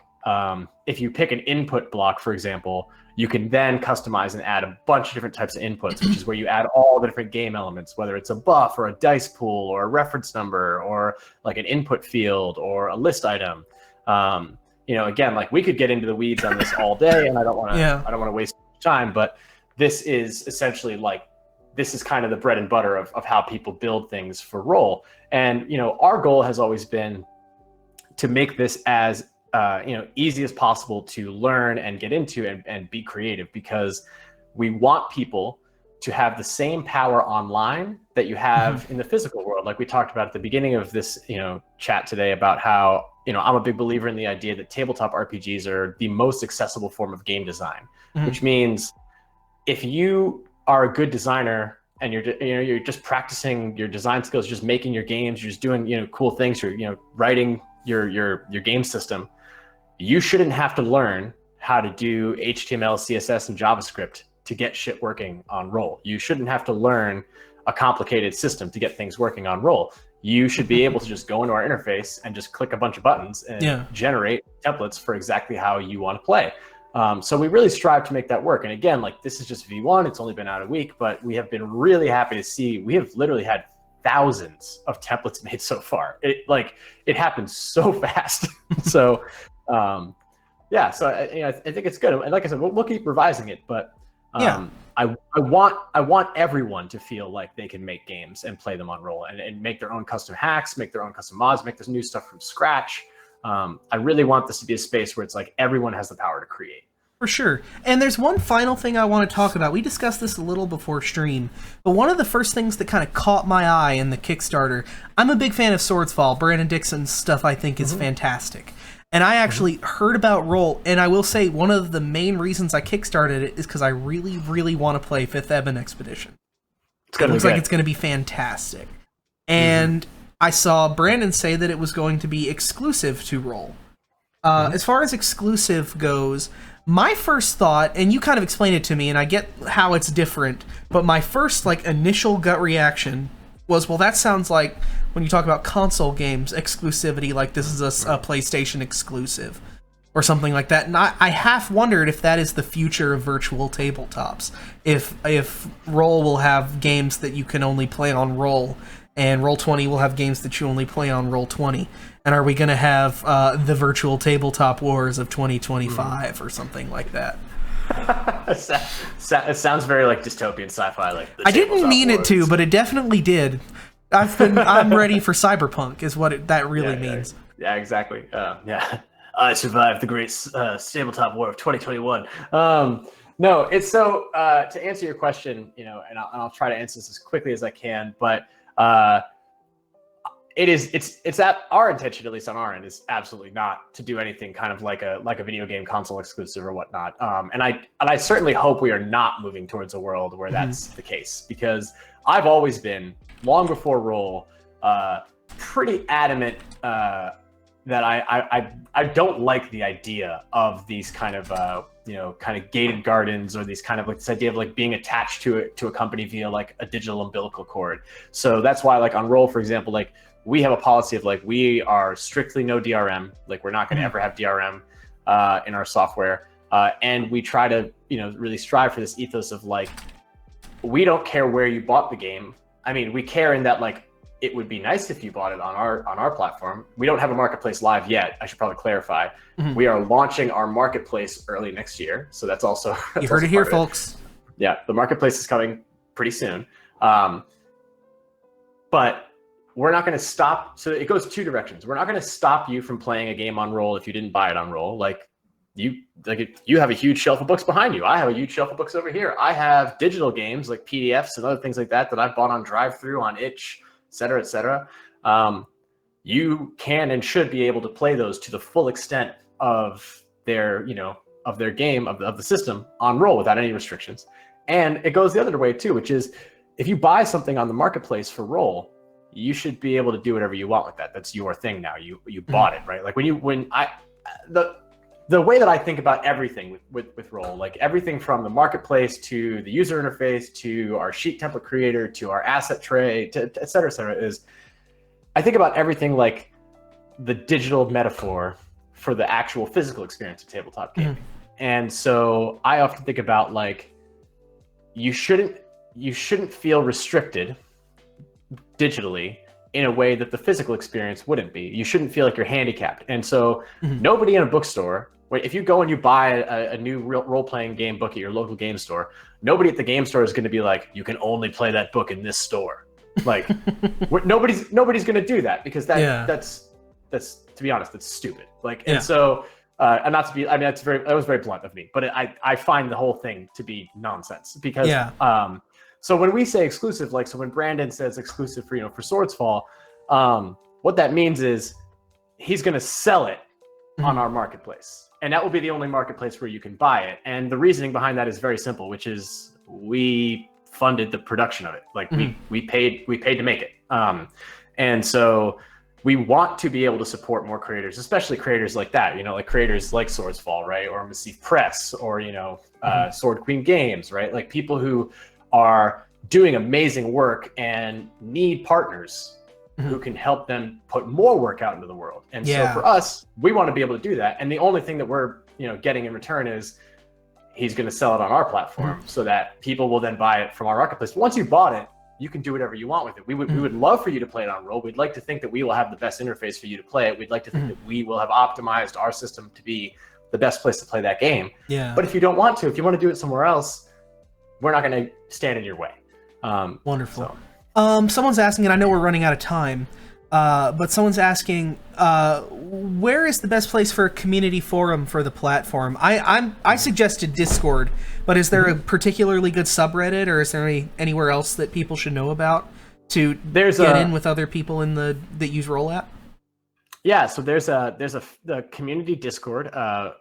B: If you pick an input block, for example, you can then customize and add a bunch of different types of inputs, which is where you add all the different game elements, whether it's a buff or a dice pool or a reference number or like an input field or a list item. Again, like we could get into the weeds on this all day, and I don't want to waste time, but this is essentially like, this is kind of the bread and butter of how people build things for role. And, our goal has always been to make this as, easy as possible to learn and get into and be creative, because we want people to have the same power online that you have in the physical world. Like we talked about at the beginning of this, chat today about how, I'm a big believer in the idea that tabletop RPGs are the most accessible form of game design, which means if you are a good designer and you're just practicing your design skills, just making your games, you're just doing, cool things, you're, writing your game system, you shouldn't have to learn how to do HTML, CSS, and JavaScript to get shit working on roll. You shouldn't have to learn a complicated system to get things working on roll. You should be able to just go into our interface and just click a bunch of buttons and generate templates for exactly how you want to play. So we really strive to make that work. And again, like this is just V1, it's only been out a week, but we have been really happy to see, we have literally had thousands of templates made so far. It happens so fast. So so I think it's good. And like I said, we'll keep revising it, but I want everyone to feel like they can make games and play them on Roll and make their own custom hacks, make their own custom mods, make this new stuff from scratch. I really want this to be a space where it's like everyone has the power to create.
A: For sure. And there's one final thing I want to talk about. We discussed this a little before stream, but one of the first things that kind of caught my eye in the Kickstarter, I'm a big fan of Swordsfall. Brandon Dixon's stuff I think is fantastic. And I actually heard about Roll, and I will say one of the main reasons I kickstarted it is because I really, really want to play Fifth Ebon Expedition. It looks like it's going to be fantastic. And I saw Brandon say that it was going to be exclusive to Roll. As far as exclusive goes, my first thought, and you kind of explained it to me, and I get how it's different, but my first initial gut reaction was, well, that sounds like when you talk about console games exclusivity, like this is a PlayStation exclusive or something like that. And I half wondered if that is the future of virtual tabletops. If Roll will have games that you can only play on Roll, and Roll20 will have games that you only play on Roll20. And are we going to have the virtual tabletop wars of 2025 or something like that?
B: It sounds very dystopian sci-fi.
A: I didn't mean it to, but it definitely did. I'm ready for cyberpunk, is what that really means.
B: Yeah, exactly. I survived the great tabletop war of 2021. No, it's so to answer your question, and I'll try to answer this as quickly as I can, but it's at our intention, at least on our end, is absolutely not to do anything kind of like a video game console exclusive or whatnot. And I certainly hope we are not moving towards a world where that's the case, because I've always been, long before Roll, pretty adamant that I don't like the idea of these kind of gated gardens, or these kind of this idea of being attached to a company via a digital umbilical cord. So that's why on Roll, for example, we have a policy of we are strictly no DRM. We're not going to ever have DRM in our software, and we try to really strive for this ethos of we don't care where you bought the game. I mean, we care in that it would be nice if you bought it on our platform. We don't have a marketplace live yet. I should probably clarify. We are launching our marketplace early next year, so that's also
A: you heard it here, folks.
B: Yeah, the marketplace is coming pretty soon. But we're not going to stop. So it goes two directions. We're not going to stop you from playing a game on Roll if you didn't buy it on Roll. You have a huge shelf of books behind you. I have a huge shelf of books over here. I have digital games like PDFs and other things like that I've bought on Drive-Thru, on Itch, et cetera, et cetera. You can and should be able to play those to the full extent of their game, of the system on Roll without any restrictions. And it goes the other way too, which is if you buy something on the marketplace for Roll, you should be able to do whatever you want with that. That's your thing now. You bought it, right? The way that I think about everything with Roll, everything from the marketplace to the user interface to our sheet template creator to our asset tray to et cetera, is I think about everything like the digital metaphor for the actual physical experience of tabletop gaming. And so I often think about you shouldn't feel restricted digitally in a way that the physical experience wouldn't be. You shouldn't feel like you're handicapped. And so nobody in a bookstore, if you go and you buy a new role-playing game book at your local game store, nobody at the game store is going to be you can only play that book in this store. Nobody's going to do that, because that's to be honest, that's stupid. And so and not to be, that was very blunt of me, but I find the whole thing to be nonsense, because so when we say exclusive, so when Brandon says exclusive for Swordsfall, what that means is he's going to sell it on our marketplace, and that will be the only marketplace where you can buy it. And the reasoning behind that is very simple, which is we funded the production of it. We paid to make it. And so we want to be able to support more creators, especially creators like that, creators like Swordsfall, right? Or Massif Press, or, Sword Queen Games, right? People who are doing amazing work and need partners who can help them put more work out into the world. And so for us, we want to be able to do that. And the only thing that we're, getting in return is he's going to sell it on our platform so that people will then buy it from our marketplace. But once you bought it, you can do whatever you want with it. We would love for you to play it on Roll. We'd like to think that we will have the best interface for you to play it. We'd like to think that we will have optimized our system to be the best place to play that game.
A: Yeah.
B: But if you don't want to, if you want to do it somewhere else, we're not going to stand in your way.
A: Wonderful. Someone's asking, and I know we're running out of time, but someone's asking, where is the best place for a community forum for the platform? I suggested Discord, but is there a particularly good subreddit, or is there anywhere else that people should know about to get in with other people that use Roll App?
B: Yeah, so there's the community Discord.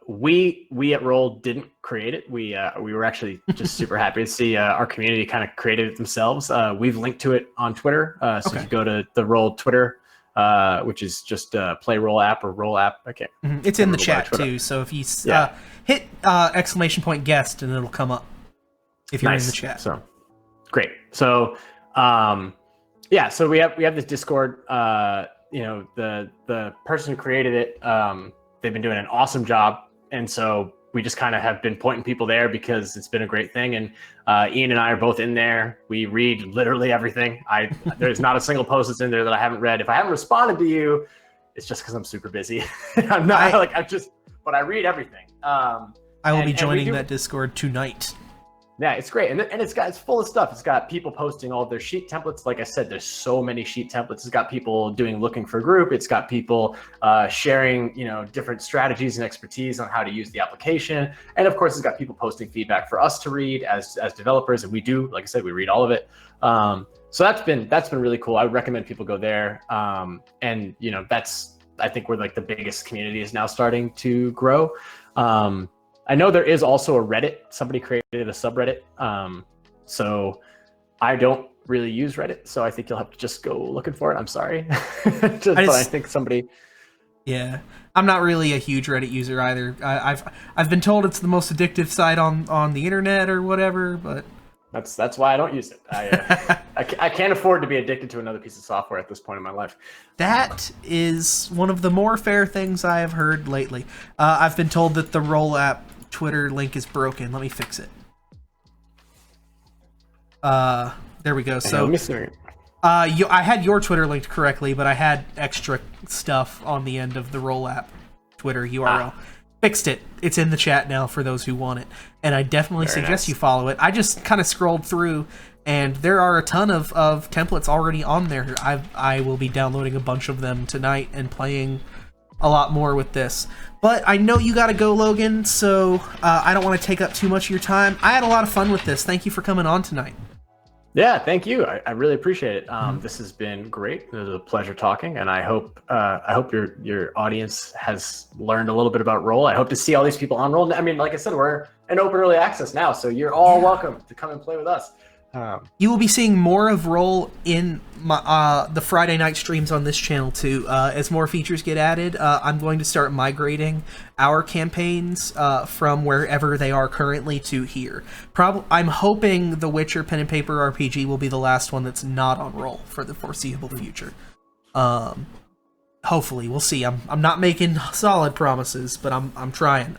B: We at Roll didn't create it. We were actually just super happy to see our community kind of created it themselves. We've linked to it on Twitter. So if you go to the Roll Twitter, which is just Play Roll App or Roll App. I can't.
A: It's in the chat too. So if you hit !guest and it'll come up if you're in the chat.
B: So great. So so we have this Discord. The person who created it, they've been doing an awesome job. And so we just kind of have been pointing people there because it's been a great thing. And Ian and I are both in there. We read literally everything. There's not a single post that's in there that I haven't read. If I haven't responded to you, it's just because I'm super busy. But I read everything. I
A: will be joining that Discord tonight.
B: Yeah, it's great. And it's full of stuff. It's got people posting all of their sheet templates. Like I said, there's so many sheet templates. It's got people looking for group. It's got people sharing, different strategies and expertise on how to use the application. And of course, it's got people posting feedback for us to read as developers. And we do, like I said, we read all of it. So that's been really cool. I would recommend people go there. I think where like the biggest community is now starting to grow. I know there is also a Reddit. Somebody created a subreddit. So I don't really use Reddit. So I think you'll have to just go looking for it. I'm sorry. But I think somebody...
A: Yeah. I'm not really a huge Reddit user either. I've been told it's the most addictive site on the internet or whatever, but...
B: That's why I don't use it. I can't afford to be addicted to another piece of software at this point in my life.
A: That is one of the more fair things I have heard lately. I've been told that the Roll App Twitter link is broken. Let me fix it. There we go. So I had your Twitter linked correctly, but I had extra stuff on the end of the Roll App Twitter URL. Fixed it. It's in the chat now for those who want it. And I definitely suggest you follow it. I just kind of scrolled through, and there are a ton of templates already on there. I will be downloading a bunch of them tonight and playing a lot more with this. But I know you got to go, Logan, so I don't want to take up too much of your time. I had a lot of fun with this. Thank you for coming on tonight.
B: Yeah, thank you. I really appreciate it. This has been great. It was a pleasure talking, and I hope your audience has learned a little bit about Roll. I hope to see all these people on Roll. I mean, like I said, we're in open early access now, so you're all welcome to come and play with us.
A: You will be seeing more of Roll in the Friday night streams on this channel too. As more features get added, I'm going to start migrating our campaigns from wherever they are currently to here. I'm hoping the Witcher Pen and Paper RPG will be the last one that's not on Roll for the foreseeable future. Hopefully, we'll see. I'm not making solid promises, but I'm trying.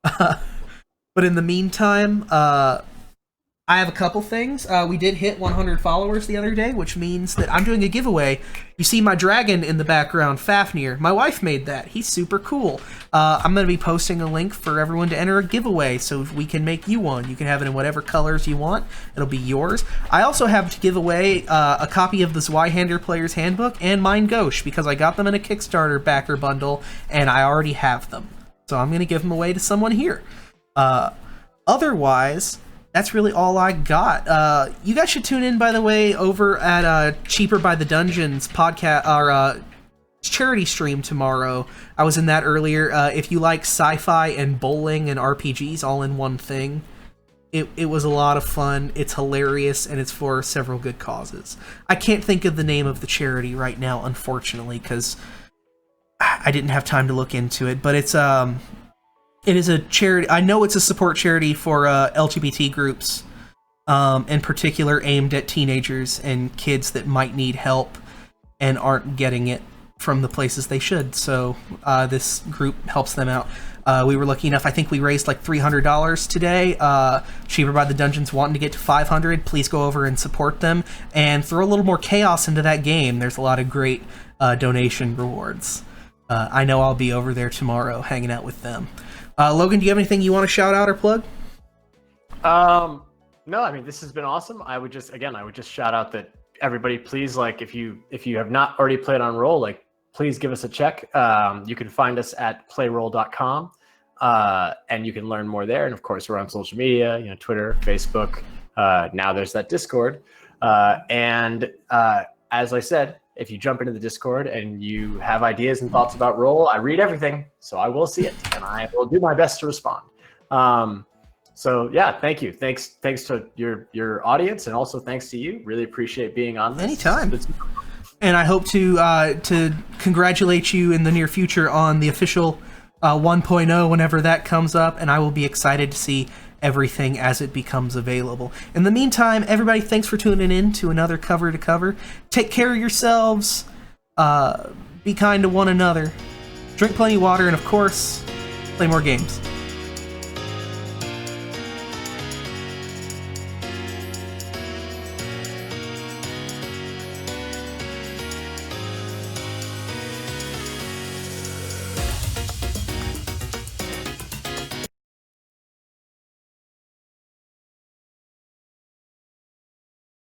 A: But in the meantime, I have a couple things. We did hit 100 followers the other day, which means that I'm doing a giveaway. You see my dragon in the background, Fafnir. My wife made that. He's super cool. I'm going to be posting a link for everyone to enter a giveaway so we can make you one. You can have it in whatever colors you want. It'll be yours. I also have to give away a copy of the Zweihander Player's Handbook and Mein Gauche because I got them in a Kickstarter backer bundle and I already have them. So I'm going to give them away to someone here. Otherwise... that's really all I got. You guys should tune in, by the way, over at Cheaper by the Dungeons podcast, our charity stream tomorrow. I was in that earlier. If you like sci-fi and bowling and RPGs all in one thing, it was a lot of fun. It's hilarious, and it's for several good causes. I can't think of the name of the charity right now, unfortunately, because I didn't have time to look into it, but it's... it is a charity. I know it's a support charity for LGBT groups, in particular aimed at teenagers and kids that might need help and aren't getting it from the places they should. So this group helps them out. We were lucky enough. I think we raised like $300 today. Cheaper by the Dungeons wanting to get to 500. Please go over and support them and throw a little more chaos into that game. There's a lot of great donation rewards. I know I'll be over there tomorrow hanging out with them. Logan, do you have anything you want to shout out or plug?
B: No, I mean, this has been awesome. I would just shout out that everybody, please, like, if you have not already played on Roll, like, please give us a check. You can find us at playroll.com, and you can learn more there. And of course, we're on social media, Twitter, Facebook. Now there's that Discord. And as I said, if you jump into the Discord and you have ideas and thoughts about Roll, I read everything, so I will see it, and I will do my best to respond. So yeah, thank you. Thanks to your audience, and also thanks to you. Really appreciate being on this.
A: Anytime. And I hope to congratulate you in the near future on the official 1.0 whenever that comes up, and I will be excited to see everything as it becomes available. In the meantime, everybody, thanks for tuning in to another Cover to Cover. Take care of yourselves. Be kind to one another. Drink plenty of water, and of course, play more games.